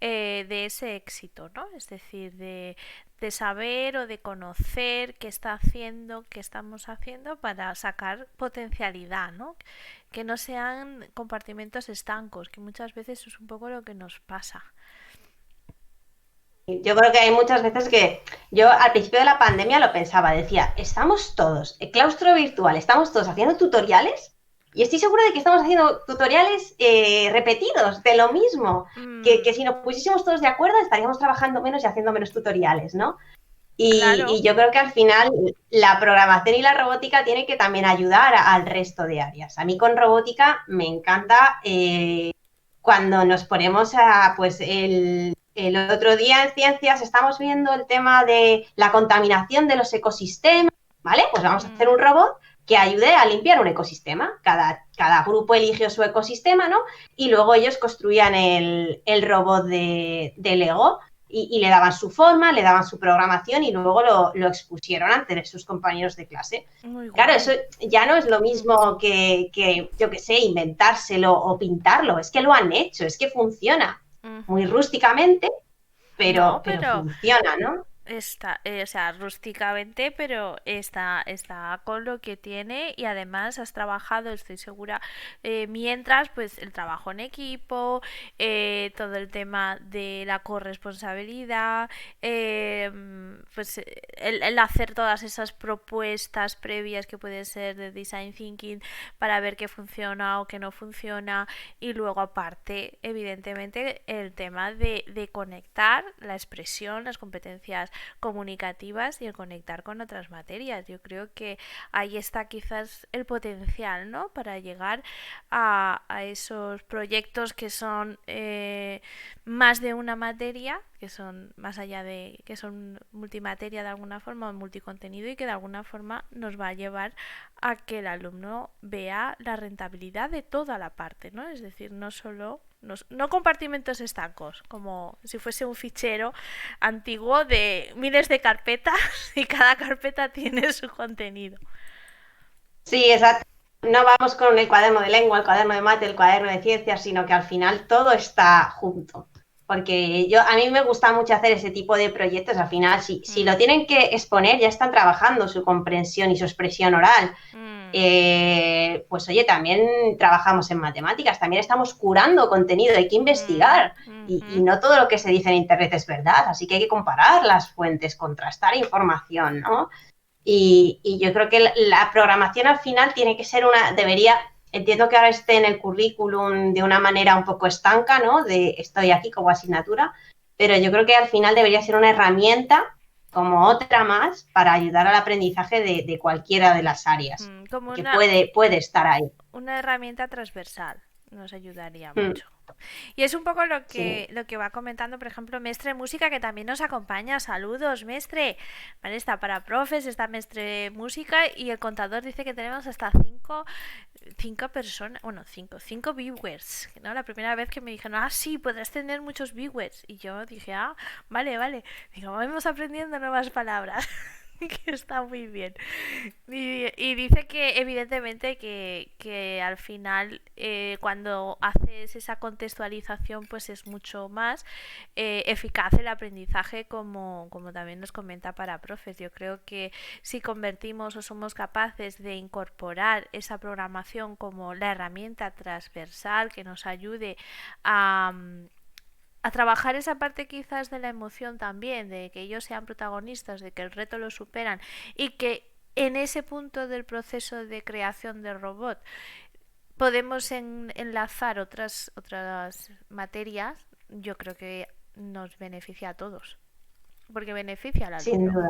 de ese éxito, ¿no? Es decir, de saber o de conocer qué está haciendo, qué estamos haciendo para sacar potencialidad, ¿no? Que no sean compartimentos estancos, que muchas veces es un poco lo que nos pasa. yo creo que hay muchas veces que yo al principio de la pandemia lo pensaba, decía, estamos todos, el claustro virtual, estamos todos haciendo tutoriales y estoy segura de que estamos haciendo tutoriales repetidos de lo mismo, que si nos pusiésemos todos de acuerdo estaríamos trabajando menos y haciendo menos tutoriales, ¿no? Y Claro. yo creo que al final la programación y la robótica tienen que también ayudar al resto de áreas. A mí con robótica me encanta cuando nos ponemos a, pues el otro día en ciencias estamos viendo el tema de la contaminación de los ecosistemas, ¿vale? Pues vamos a hacer un robot que ayude a limpiar un ecosistema. Cada grupo eligió su ecosistema, ¿no? Y luego ellos construían el robot de Lego y le daban su forma, le daban su programación y luego lo expusieron ante sus compañeros de clase. Muy Claro, eso guay. ya no es lo mismo que yo qué sé, inventárselo o pintarlo, es que lo han hecho, es que funciona. Muy rústicamente, No, pero pero funciona, ¿no? está, o sea, rústicamente, pero está con lo que tiene y además has trabajado, estoy segura, mientras, pues el trabajo en equipo, todo el tema de la corresponsabilidad, pues el hacer todas esas propuestas previas que pueden ser de design thinking para ver qué funciona o qué no funciona y luego aparte, evidentemente, el tema de conectar la expresión, las competencias comunicativas y el conectar con otras materias. Yo creo que ahí está quizás el potencial, ¿no? Para llegar a esos proyectos que son más de una materia, que son más allá de que son multimateria de alguna forma o multicontenido y que de alguna forma nos va a llevar a que el alumno vea la rentabilidad de toda la parte, ¿no? Es decir, no solo no compartimentos estancos, como si fuese un fichero antiguo de miles de carpetas y cada carpeta tiene su contenido. Sí, exacto. No vamos con el cuaderno de lengua, el cuaderno de mate, el cuaderno de ciencias, sino que al final todo está junto. Porque a mí me gusta mucho hacer ese tipo de proyectos. Al final, si lo tienen que exponer, ya están trabajando su comprensión y su expresión oral. Pues oye, también trabajamos en matemáticas, también estamos curando contenido, hay que investigar y no todo lo que se dice en Internet es verdad, así que hay que comparar las fuentes, contrastar información, ¿no? Y yo creo que la programación al final tiene que ser entiendo que ahora esté en el currículum de una manera un poco estanca, ¿no? De estoy aquí como asignatura, pero yo creo que al final debería ser una herramienta como otra más para ayudar al aprendizaje de cualquiera de las áreas, Como que puede estar ahí. una herramienta transversal nos ayudaría Mm, mucho. Y es un poco sí. lo que va comentando, por ejemplo, Mestre Música, que también nos acompaña. Saludos, Mestre. Vale, está para profes, está Mestre Música y el contador dice que tenemos hasta cinco personas, bueno, cinco viewers, ¿no? La primera vez que me dijeron, ah, sí, podrás tener muchos viewers. Y yo dije, ah, vale, vale. Digo, vamos aprendiendo nuevas palabras. Que está muy bien. Y dice que evidentemente que al final cuando haces esa contextualización pues es mucho más eficaz el aprendizaje como también nos comenta para profes. Yo creo que si convertimos o somos capaces de incorporar esa programación como la herramienta transversal que nos ayude a trabajar esa parte quizás de la emoción también, de que ellos sean protagonistas, de que el reto lo superan y que en ese punto del proceso de creación del robot podemos enlazar otras materias, yo creo que nos beneficia a todos, porque beneficia al Sin alumno. duda.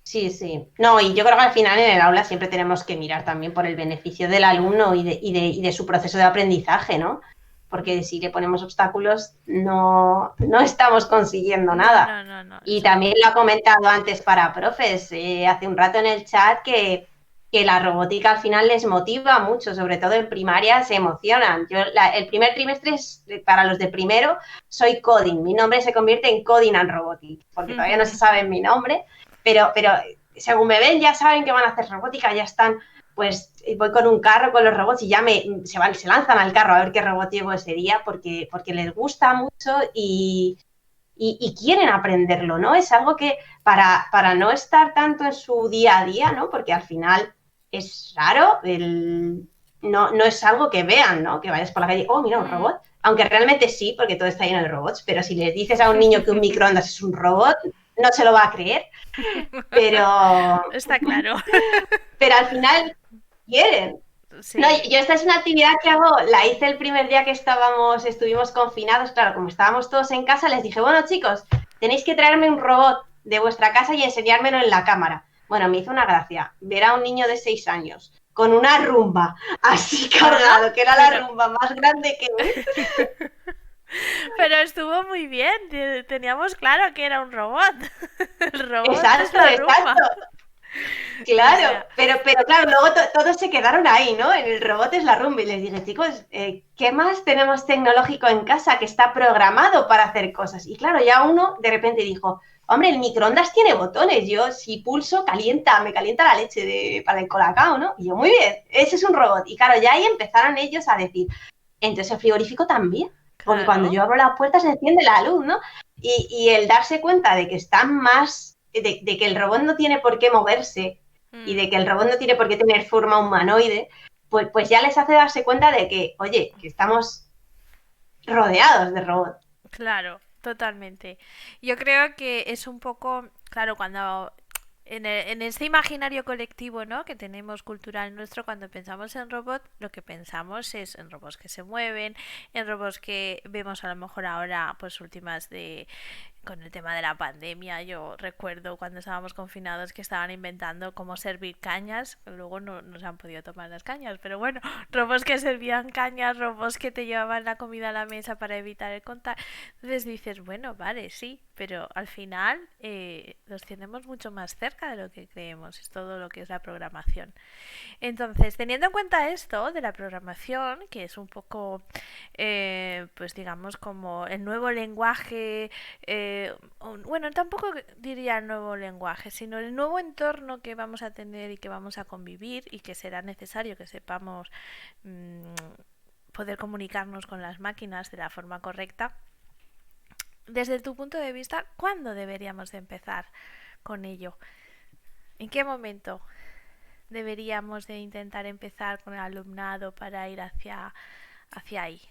Sí, sí. No, y yo creo que al final en el aula siempre tenemos que mirar también por el beneficio del alumno y de su proceso de aprendizaje, ¿no? Porque si le ponemos obstáculos no estamos consiguiendo No, nada. no, no, no, Y eso no. también lo ha comentado antes para profes, hace un rato en el chat que la robótica al final les motiva mucho, sobre todo en primaria se emocionan. El primer trimestre es, para los de primero soy coding, mi nombre se convierte en coding and robotics, porque todavía no se sabe mi nombre, pero según me ven ya saben que van a hacer robótica, ya están, pues voy con un carro con los robots y ya se lanzan al carro a ver qué robot llevo ese día porque les gusta mucho y quieren aprenderlo, ¿no? Es algo que para no estar tanto en su día a día, ¿no? Porque al final es raro, no es algo que vean, ¿no? Que vayas por la calle, oh, mira, un robot. Aunque realmente sí, porque todo está lleno de robots, pero si les dices a un niño que un microondas es un robot, no se lo va a creer, pero, Está claro. pero al final quieren. No, Sí. yo esta es una actividad que hago, la hice el primer día que estuvimos confinados, claro, como estábamos todos en casa, les dije, bueno chicos, tenéis que traerme un robot de vuestra casa y enseñármelo en la cámara. Bueno, me hizo una gracia ver a un niño de 6 años con una rumba así Ah, cargado, que era la pero rumba más grande que él. pero estuvo muy bien. Teníamos claro que era un robot. El robot es Exacto, la rumba. exacto. O Claro, sea, pero claro, luego todos se quedaron ahí, ¿no? En el robot es la rumba y les dije, chicos, ¿qué más tenemos tecnológico en casa que está programado para hacer cosas? Y claro, ya uno de repente dijo, hombre, el microondas tiene botones, yo si pulso me calienta la leche para el colacao, ¿no? Y yo, muy bien, ese es un robot. Y claro, ya ahí empezaron ellos a decir, entonces el frigorífico también, porque cuando claro. yo abro la puerta se enciende la luz, ¿no? Y el darse cuenta de que están más, de que el robot no tiene por qué moverse y Mm, de que el robot no tiene por qué tener forma humanoide, pues ya les hace darse cuenta de que, oye, que estamos rodeados de robots. claro, totalmente. Yo creo que es un poco, claro, cuando en este imaginario colectivo, ¿no? Que tenemos cultural nuestro, cuando pensamos en robot, lo que pensamos es en robots que se mueven, en robots que vemos a lo mejor ahora, pues últimas de con el tema de la pandemia. Yo recuerdo cuando estábamos confinados que estaban inventando cómo servir cañas, luego no se han podido tomar las cañas, pero bueno, robots que servían cañas, robots que te llevaban la comida a la mesa para evitar el contacto. Entonces dices, bueno, vale, sí, pero al final los tenemos mucho más cerca de lo que creemos, es todo lo que es la programación. Entonces, teniendo en cuenta esto de la programación, que es un poco, pues digamos, como el nuevo lenguaje, bueno, tampoco diría el nuevo lenguaje, sino el nuevo entorno que vamos a tener y que vamos a convivir y que será necesario que sepamos poder comunicarnos con las máquinas de la forma correcta. Desde tu punto de vista, ¿cuándo deberíamos de empezar con ello? ¿En qué momento deberíamos de intentar empezar con el alumnado para ir hacia ahí?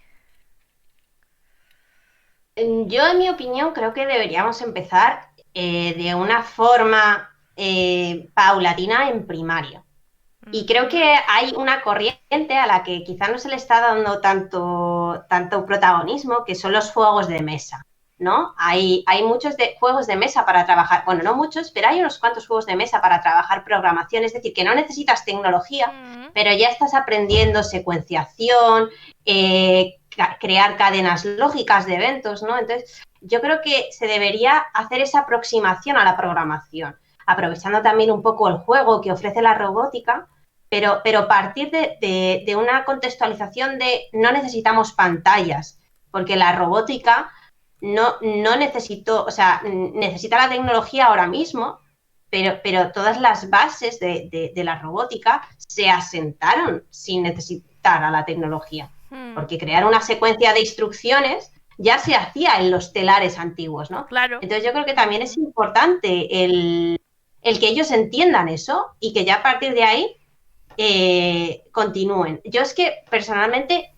Yo, en mi opinión, creo que deberíamos empezar de una forma paulatina en primaria. Y creo Ujú. que hay una corriente a la que quizá no se le está dando tanto protagonismo, que son los juegos de mesa, ¿no? Hay muchos juegos de mesa para trabajar, bueno, no muchos, pero hay unos cuantos juegos de mesa para trabajar programación, es decir, que no necesitas tecnología, Mm. pero ya estás aprendiendo secuenciación, crear cadenas lógicas de eventos, ¿no? Entonces, yo creo que se debería hacer esa aproximación a la programación, aprovechando también un poco el juego que ofrece la robótica, pero partir de una contextualización de no necesitamos pantallas, porque la robótica no necesitó, o sea, necesita la tecnología ahora mismo, pero todas las bases de la robótica se asentaron sin necesitar a la tecnología, Mm. porque crear una secuencia de instrucciones ya se hacía en los telares antiguos, ¿no? Claro. Entonces yo creo que también es Ujú. importante el que ellos entiendan eso y que ya a partir de ahí continúen. Yo es que personalmente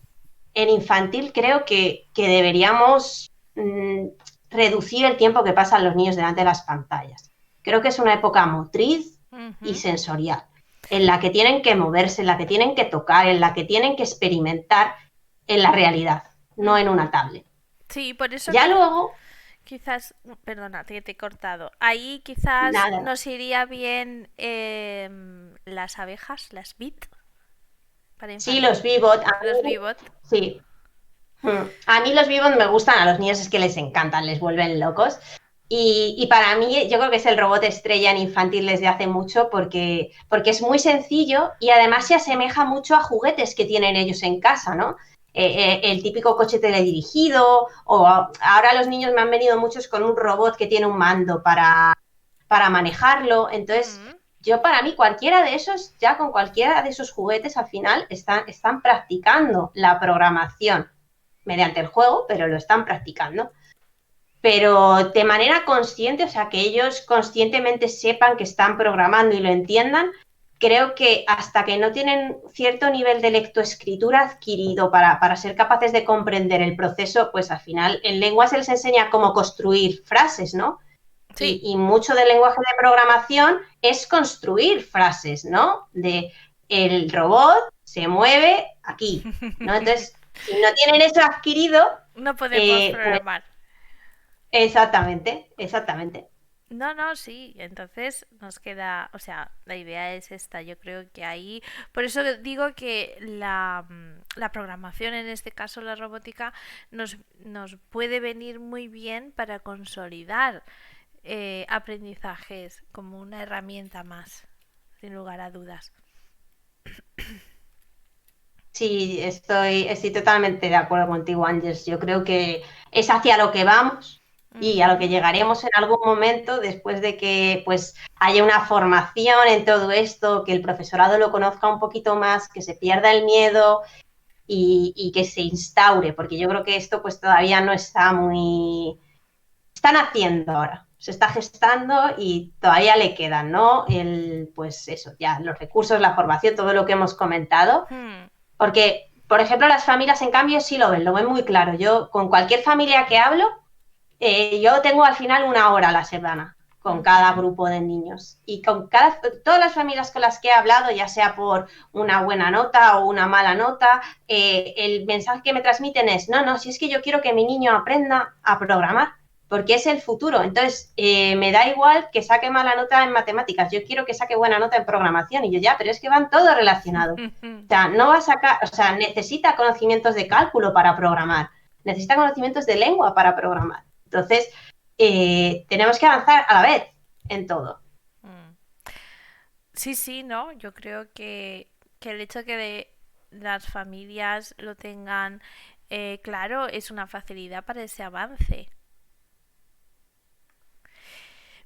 en infantil creo que deberíamos reducir el tiempo que pasan los niños delante de las pantallas. Creo que es una época motriz y Ujú. sensorial, en la que tienen que moverse, en la que tienen que tocar, en la que tienen que experimentar en la realidad, no en Ujú. una tablet. Sí, por eso Ya luego, quizás, perdona, te he cortado. Ahí quizás nada. nos iría bien las abejas, las bit para Sí, infantil, los Vivot, a los mí, bibot. sí. A mí los vivos me gustan, a los niños es que les encantan, les vuelven locos. Y para mí yo creo que es el robot estrella en infantil desde hace mucho porque es muy sencillo y además se asemeja mucho a juguetes que tienen ellos en casa, ¿no? El típico coche teledirigido o ahora los niños me han venido muchos con un robot que tiene un mando para manejarlo. Entonces, Mm. yo para mí cualquiera de esos, ya con cualquiera de esos juguetes al final están practicando la programación mediante el juego, pero lo están practicando. Pero de manera consciente, o sea, que ellos conscientemente sepan que están programando y lo entiendan, creo que hasta que no tienen cierto nivel de lectoescritura adquirido para ser capaces de comprender el proceso, pues al final en lengua se les enseña cómo construir frases, ¿no? Sí. Y mucho del lenguaje de programación es construir frases, ¿no? De el robot se mueve aquí, ¿no? Entonces, si no tienen eso adquirido, No podemos pues programar. exactamente, exactamente. No, no, sí. Entonces nos queda, o sea, la idea es esta. Yo creo que ahí, por eso digo que la programación, en este caso la robótica, nos puede venir muy bien para consolidar aprendizajes como una herramienta más, sin lugar a dudas. Sí, estoy totalmente de acuerdo contigo, Ángeles. Yo creo que es hacia lo que vamos y a lo que Ujú. llegaremos en algún momento después de que pues haya una formación en todo esto, que el profesorado lo conozca un poquito más, que se pierda el miedo y que se instaure, porque yo creo que esto pues todavía no está muy... Están haciendo ahora, se está gestando y todavía le quedan, ¿no? Pues eso, ya los recursos, la formación, todo lo que hemos comentado, Hmm. porque, por ejemplo, las familias, en cambio, sí lo ven muy claro. Yo, con cualquier familia que hablo, yo tengo al final una hora a la semana con cada Ujú. grupo de niños. Y todas las familias con las que he hablado, ya sea por una buena nota o una mala nota, el mensaje que me transmiten es, no, no, si es que yo quiero que mi niño aprenda a programar, porque es el futuro. Entonces, me da igual que saque mala nota en matemáticas, yo quiero que saque buena nota en programación. Y yo ya, pero es que van todo relacionado. O sea, no va a sacar, o sea, necesita conocimientos de cálculo para programar, necesita conocimientos de lengua para programar. Entonces, tenemos que avanzar a la vez en todo. Mm. Sí, sí, ¿no? Yo creo que el hecho que las familias lo tengan claro es una facilidad para ese avance.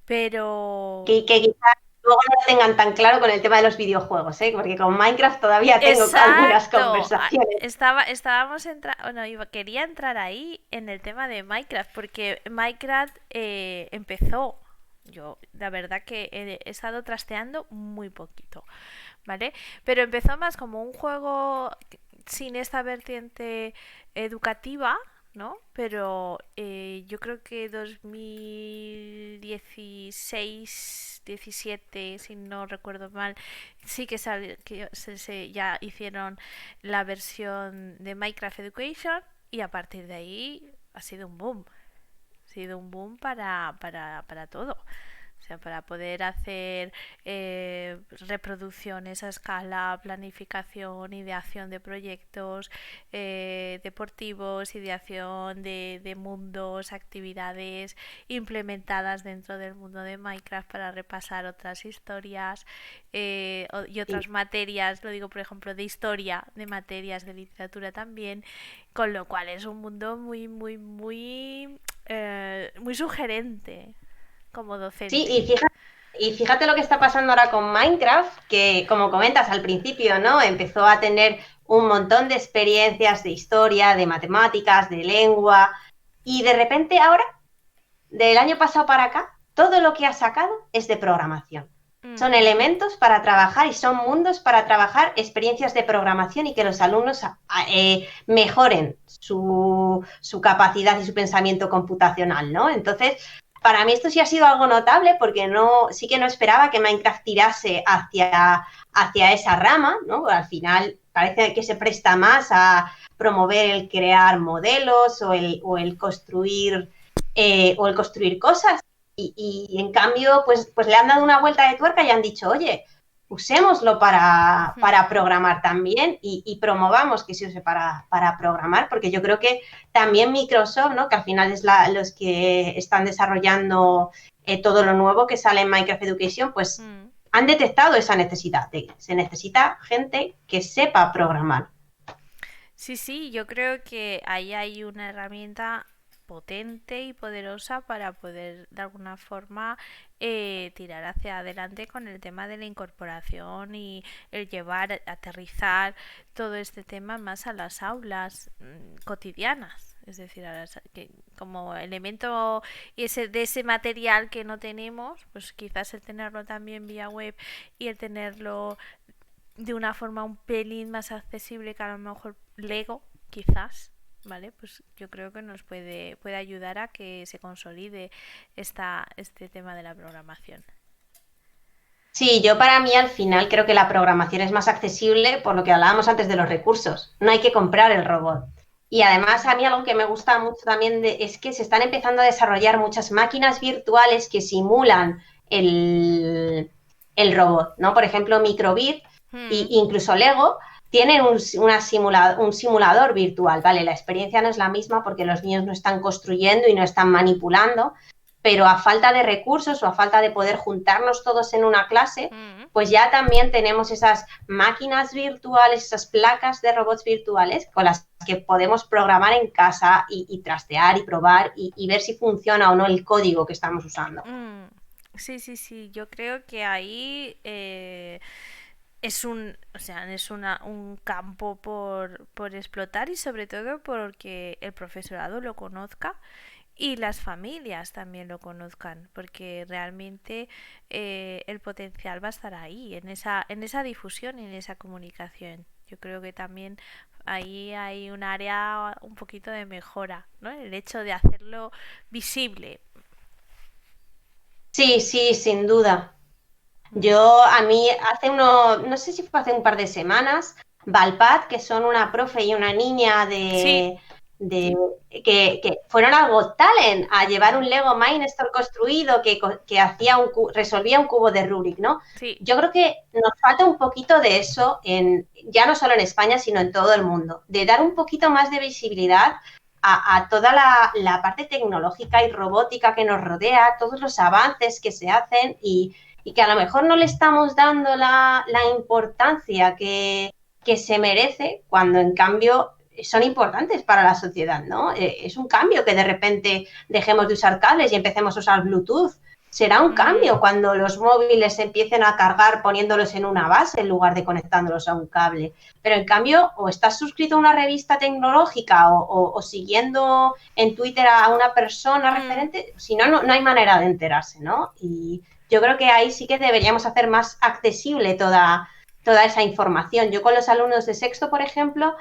Pero... Que quizás luego no lo tengan tan claro con el tema de los videojuegos, ¿eh? Porque con Minecraft todavía tengo algunas Exacto. conversaciones. Estábamos entrando, no, quería entrar ahí en el tema de Minecraft, porque Minecraft empezó. Yo, la verdad que he estado trasteando muy poquito, ¿vale? Pero empezó más como un juego sin esta vertiente educativa, ¿no? Pero yo creo que 2016, 17, si no recuerdo mal, sí que, ya hicieron la versión de Minecraft Education y a partir de ahí ha sido un boom. Ha sido un boom para todo. O sea, para poder hacer reproducciones a escala, planificación, ideación de proyectos deportivos, ideación de mundos, actividades implementadas dentro del mundo de Minecraft para repasar otras historias y Sí. otras materias, lo digo por ejemplo de historia, de materias de literatura también, con lo cual es un mundo muy sugerente como Sí, docente. y fíjate lo que está pasando ahora con Minecraft, que como comentas al principio, ¿no? Empezó a tener un montón de experiencias de historia, de matemáticas, de lengua, y de repente ahora, del año pasado para acá, todo lo que ha sacado es de programación. Son Mm, elementos para trabajar y son mundos para trabajar experiencias de programación y que los alumnos mejoren su capacidad y su pensamiento computacional, ¿no? Entonces, para mí esto sí ha sido algo notable porque sí que no esperaba que Minecraft tirase hacia esa rama, ¿no? Al final parece que se presta más a promover el crear modelos o el construir cosas. Y en cambio, pues le han dado una vuelta de tuerca y han dicho, oye, usémoslo para programar también y promovamos que se use para programar, porque yo creo que también Microsoft, ¿no? Que al final es los que están desarrollando todo lo nuevo que sale en Minecraft Education, pues mm. han detectado esa necesidad. Se necesita gente que sepa programar. Sí, sí, yo creo que ahí hay una herramienta potente y poderosa para poder de alguna forma tirar hacia adelante con el tema de la incorporación y el llevar, aterrizar todo este tema más a las aulas cotidianas. Es decir, como elemento de ese material que no tenemos, pues quizás el tenerlo también vía web y el tenerlo de una forma un pelín más accesible que a lo mejor Lego, quizás, ¿vale? Pues yo creo que nos puede ayudar a que se consolide este tema de la programación. Sí, yo para mí al final creo que la programación es más accesible por lo que hablábamos antes de los recursos. No hay que comprar el robot. Y además a mí algo que me gusta mucho también es que se están empezando a desarrollar muchas máquinas virtuales que simulan el robot, ¿no? Por ejemplo, Microbit e Mm, incluso Lego tienen un simulador virtual, ¿vale? La experiencia no es la misma porque los niños no están construyendo y no están manipulando, pero a falta de recursos o a falta de poder juntarnos todos en una clase, mm. pues ya también tenemos esas máquinas virtuales, esas placas de robots virtuales con las que podemos programar en casa y trastear y probar y ver si funciona o no el código que estamos usando. Mm, sí, sí, sí, yo creo que ahí es un campo por explotar y sobre todo porque el profesorado lo conozca y las familias también lo conozcan, porque realmente el potencial va a estar ahí, en esa difusión y en esa comunicación. Yo creo que también ahí hay un área un poquito de mejora, ¿no? El hecho de hacerlo visible. Sí, sí, sin duda. A mí no sé si fue hace un par de semanas, Valpat, que son una profe y una niña Sí, de que fueron al Got Talent a llevar un Lego Mindstorm construido que resolvía un cubo de Rubik, ¿no? sí. Yo creo que nos falta un poquito de eso, ya no solo en España, sino en todo el mundo, de dar un poquito más de visibilidad a toda la parte tecnológica y robótica que nos rodea, todos los avances que se hacen y que a lo mejor no le estamos dando la importancia que se merece cuando en cambio son importantes para la sociedad, ¿no? Es un cambio que de repente dejemos de usar cables y empecemos a usar Bluetooth. Será un cambio Mm, cuando los móviles se empiecen a cargar poniéndolos en una base en lugar de conectándolos a un cable. Pero en cambio, o estás suscrito a una revista tecnológica o siguiendo en Twitter a una persona mm. referente, si no, no hay manera de enterarse, ¿no? Y yo creo que ahí sí que deberíamos hacer más accesible toda esa información. Yo con los alumnos de sexto, por ejemplo,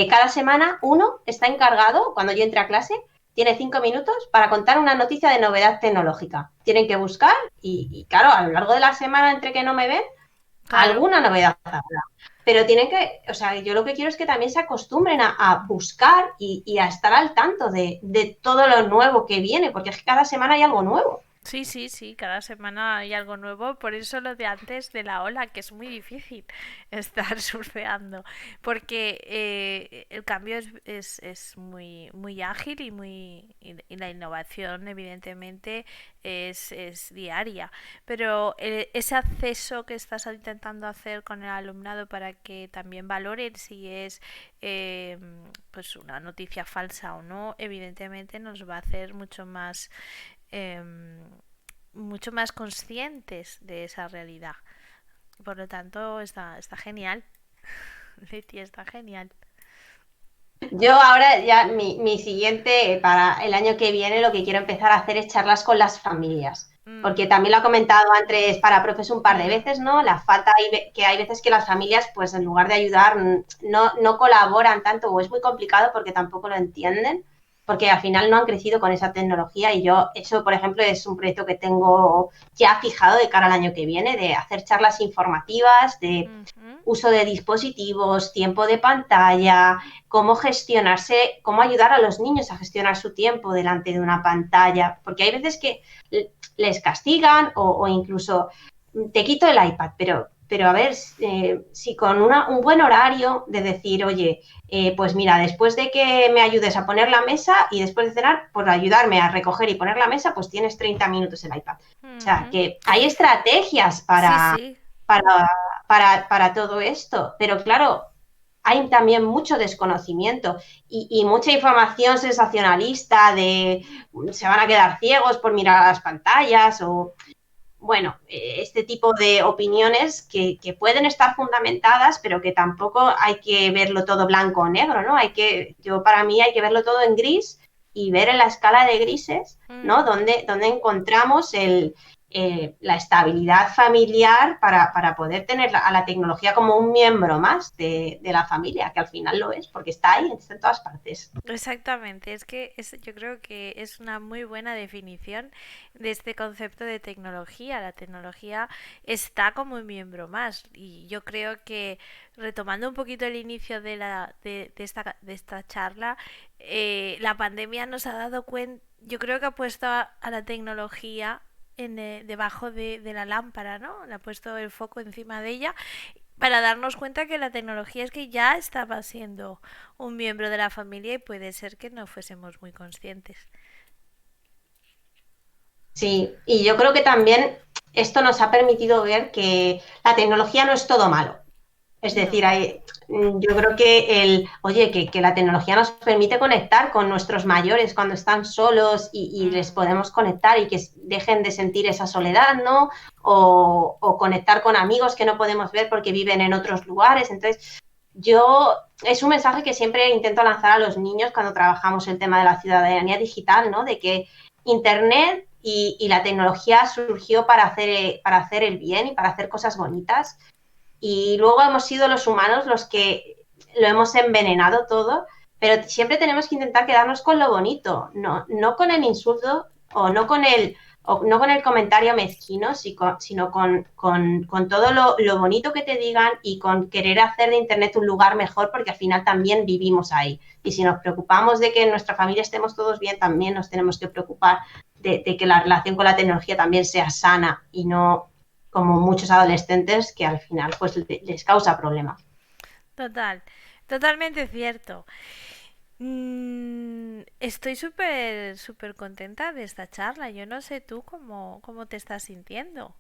Cada semana uno está encargado, cuando yo entre a clase, tiene 5 minutos para contar una noticia de novedad tecnológica. Tienen que buscar y claro, a lo largo de la semana entre que no me ven, Claro. alguna novedad habrá. Pero tienen que, o sea, yo lo que quiero es que también se acostumbren a buscar y a estar al tanto de todo lo nuevo que viene, porque es que cada semana hay algo nuevo. Sí, sí, sí, cada semana hay algo nuevo, por eso lo de antes de la ola, que es muy difícil estar surfeando, porque el cambio es muy, muy ágil y la innovación evidentemente es diaria, pero ese acceso que estás intentando hacer con el alumnado para que también valoren si es eh, pues una noticia falsa o no, evidentemente nos va a hacer eh, mucho más conscientes de esa realidad. Por lo tanto, está genial. Leti, está genial. Yo ahora ya mi siguiente, para el año que viene, lo que quiero empezar a hacer es charlas con las familias, Mm, porque también lo ha comentado antes para profes un par de mm, veces, ¿no? La falta que hay veces que las familias, pues en lugar de ayudar, no colaboran tanto o es muy complicado porque tampoco lo entienden, porque al final no han crecido con esa tecnología y yo, eso, por ejemplo, es un proyecto que tengo ya fijado de cara al año que viene, de hacer charlas informativas, de mm, uso de dispositivos, tiempo de pantalla, cómo gestionarse, cómo ayudar a los niños a gestionar su tiempo delante de una pantalla, porque hay veces que les castigan o incluso te quito el iPad, pero a ver, si con un buen horario de decir, oye, pues mira, después de que me ayudes a poner la mesa y después de cenar, por ayudarme a recoger y poner la mesa, pues tienes 30 minutos el iPad. O sea, mm. que hay estrategias Sí, sí. para, para todo esto, pero claro, hay también mucho desconocimiento y mucha información sensacionalista de se van a quedar ciegos por mirar a las pantallas o, bueno, este tipo de opiniones que pueden estar fundamentadas, pero que tampoco hay que verlo todo blanco o negro, ¿no? Para mí hay que verlo todo en gris y ver en la escala de grises, ¿no? Mm. Donde encontramos la estabilidad familiar para poder tener a la tecnología como un miembro más de la familia, que al final lo es, porque está ahí, está en todas partes. Exactamente, es que yo creo que es una muy buena definición de este concepto de tecnología. La tecnología está como un miembro más y yo creo que retomando un poquito el inicio de esta charla, la pandemia nos ha dado cuenta, yo creo que ha puesto a la tecnología debajo de la lámpara, ¿no? Le ha puesto el foco encima de ella para darnos cuenta que la tecnología es que ya estaba siendo un miembro de la familia y puede ser que no fuésemos muy conscientes. Sí, y yo creo que también esto nos ha permitido ver que la tecnología no es todo malo. Es decir, No. yo creo que oye, que la tecnología nos permite conectar con nuestros mayores cuando están solos y les Mm. podemos conectar y que dejen de sentir esa soledad, ¿no? O conectar con amigos que no podemos ver porque viven en otros lugares. Entonces, es un mensaje que siempre intento lanzar a los niños cuando trabajamos el tema de la ciudadanía digital, ¿no? De que Internet y la tecnología surgió para hacer el bien y para hacer cosas bonitas y luego hemos sido los humanos los que lo hemos envenenado todo, pero siempre tenemos que intentar quedarnos con lo bonito, no con el insulto o no con el comentario mezquino, sino con todo lo bonito que te digan y con querer hacer de Internet un lugar mejor, porque al final también vivimos ahí. Y si nos preocupamos de que en nuestra familia estemos todos bien, también nos tenemos que preocupar de que la relación con la tecnología también sea sana y no como muchos adolescentes que al final pues les causa problemas. Total, totalmente cierto. Estoy súper contenta de esta charla. Yo no sé tú cómo te estás sintiendo.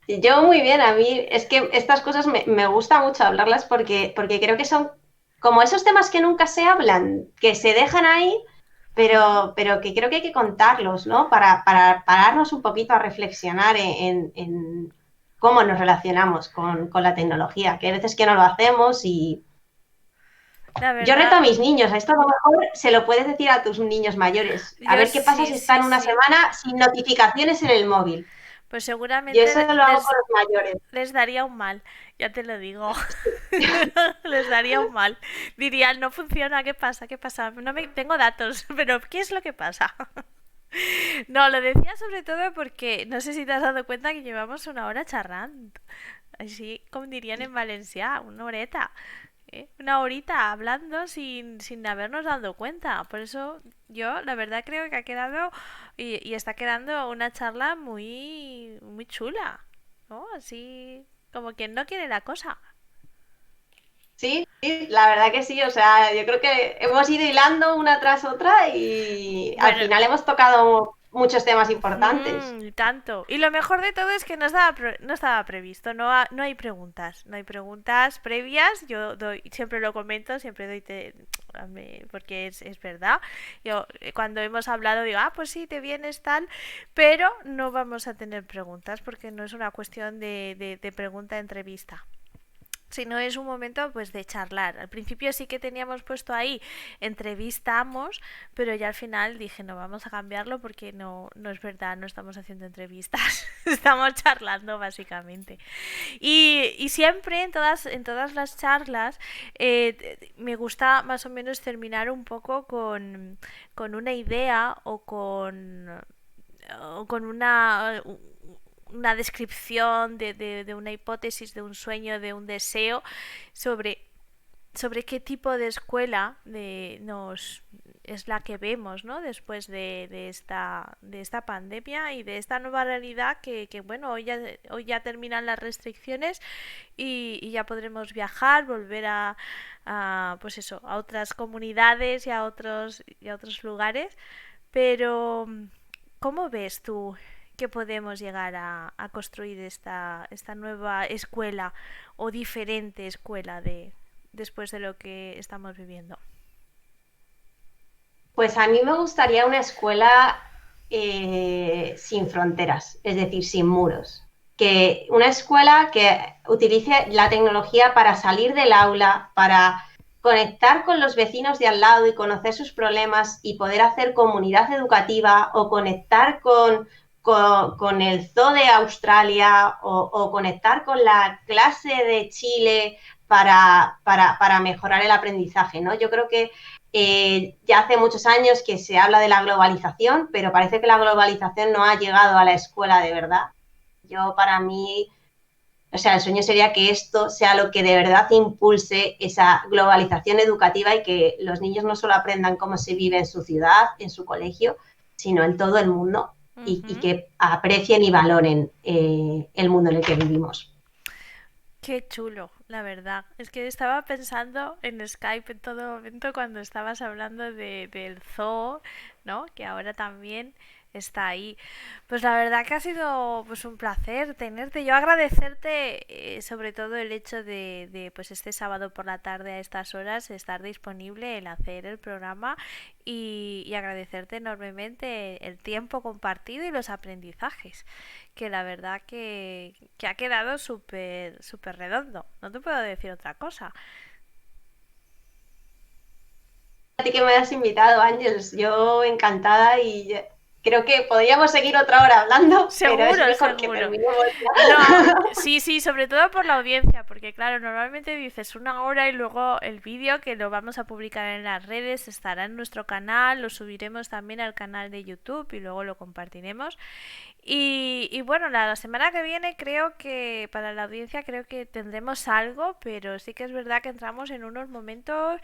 Yo muy bien, a mí es que estas cosas me gusta mucho hablarlas porque creo que son como esos temas que nunca se hablan, que se dejan ahí, Mm. pero que creo que hay que contarlos, ¿no? Para pararnos un poquito a reflexionar en cómo nos relacionamos con la tecnología, que hay veces que no lo hacemos y La yo reto verdad, a mis niños, a esto a lo mejor se lo puedes decir a tus niños mayores, a yo ver qué pasa sí, si sí, están una sí. semana sin notificaciones en el móvil. Pues Yo seguramente eso lo hago con los mayores. les daría un mal, ya te lo digo. Les daría un mal. Dirían, no funciona, ¿qué pasa? ¿Qué pasa? No me tengo datos, pero ¿qué es lo que pasa? No, lo decía sobre todo porque no sé si te has dado cuenta que llevamos una hora charlando. Así como dirían en Valencia, una horeta. ¿Eh? Una horita hablando sin habernos dado cuenta. Por eso yo la verdad creo que ha quedado y está quedando una charla muy chula. ¿No? Así como quien no quiere la cosa. Sí, sí, la verdad que sí. O sea, yo creo que hemos ido hilando una tras otra y al Bueno, final hemos tocado muchos temas importantes. tanto. Y lo mejor de todo es que no estaba previsto, no hay preguntas, no hay preguntas previas. Yo doy, siempre lo comento, siempre doy, porque es verdad. Yo cuando hemos hablado digo, ah, pues sí, te vienes tal, pero no vamos a tener preguntas porque no es una cuestión de pregunta-entrevista, sino es un momento pues de charlar. Al principio sí que teníamos puesto ahí entrevistamos, pero ya al final dije no, vamos a cambiarlo porque no es verdad, no estamos haciendo entrevistas, estamos charlando básicamente. Y siempre en todas las charlas me gusta más o menos terminar un poco con una idea o con una descripción de una hipótesis, de un sueño, de un deseo sobre, sobre qué tipo de escuela es la que vemos, ¿no? Después de esta pandemia y de esta nueva realidad que bueno, hoy ya terminan las restricciones y ya podremos viajar, volver pues eso, a otras comunidades y a otros lugares. Pero ¿cómo ves tú que podemos llegar a construir esta nueva escuela o diferente escuela después de lo que estamos viviendo? Pues a mí me gustaría una escuela sin fronteras, es decir, sin muros. Que una escuela que utilice la tecnología para salir del aula, para conectar con los vecinos de al lado y conocer sus problemas y poder hacer comunidad educativa o conectar con el zoo de Australia o conectar con la clase de Chile para mejorar el aprendizaje, ¿no? Yo creo que ya hace muchos años que se habla de la globalización, pero parece que la globalización no ha llegado a la escuela de verdad. Yo, para mí, o sea, el sueño sería que esto sea lo que de verdad impulse esa globalización educativa y que los niños no solo aprendan cómo se vive en su ciudad, en su colegio, sino en todo el mundo y Ujú. que aprecien y valoren el mundo en el que vivimos. Qué chulo, la verdad. Es que estaba pensando en Skype en todo momento cuando estabas hablando del zoo, ¿no? Que ahora también está ahí. Pues la verdad que ha sido pues un placer tenerte. Yo agradecerte sobre todo el hecho pues este sábado por la tarde a estas horas estar disponible, el hacer el programa y agradecerte enormemente el tiempo compartido y los aprendizajes que la verdad que ha quedado súper redondo. No te puedo decir otra cosa. A ti que me has invitado, Ángeles, yo encantada y creo que podríamos seguir otra hora hablando, pero es Seguro, mejor que seguro. terminemos No, ya. sí, sí, sobre todo por la audiencia, porque claro, normalmente dices una hora y luego el vídeo que lo vamos a publicar en las redes estará en nuestro canal, lo subiremos también al canal de YouTube y luego lo compartiremos. Y bueno, la semana que viene creo que para la audiencia creo que tendremos algo, pero sí que es verdad que entramos en unos momentos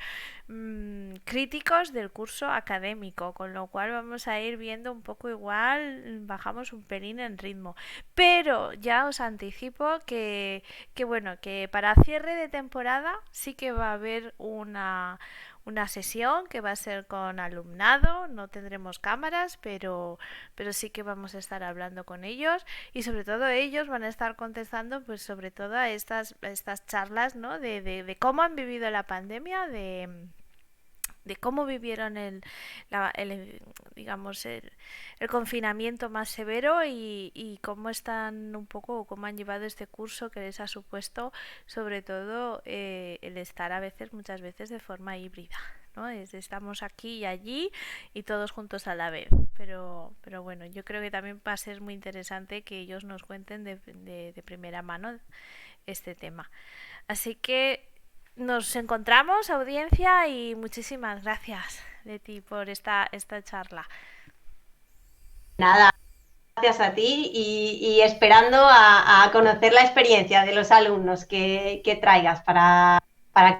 críticos del curso académico, con lo cual vamos a ir viendo un poco igual, bajamos un pelín en ritmo. Pero ya os anticipo que bueno, que para cierre de temporada sí que va a haber una sesión que va a ser con alumnado, no tendremos cámaras, pero sí que vamos a estar hablando con ellos y sobre todo ellos van a estar contestando pues sobre todo a estas charlas, ¿no? De cómo han vivido la pandemia, de cómo vivieron digamos el confinamiento más severo y cómo están un poco, cómo han llevado este curso que les ha supuesto sobre todo el estar a veces, muchas veces de forma híbrida. ¿no? Estamos aquí y allí y todos juntos a la vez. Pero bueno, yo creo que también va a ser muy interesante que ellos nos cuenten de primera mano este tema. Así que nos encontramos, audiencia, y muchísimas gracias, Leti, por esta charla. Nada, gracias a ti y esperando a conocer la experiencia de los alumnos que traigas para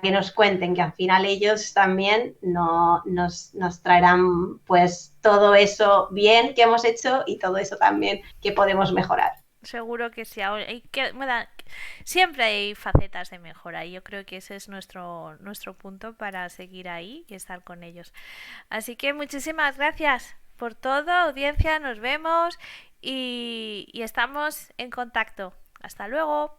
que nos cuenten, que al final ellos también nos traerán pues todo eso bien que hemos hecho y todo eso también que podemos mejorar. Seguro que sí. Bueno, siempre hay facetas de mejora y yo creo que ese es nuestro punto para seguir ahí y estar con ellos. Así que muchísimas gracias por todo, audiencia. Nos vemos y estamos en contacto. Hasta luego.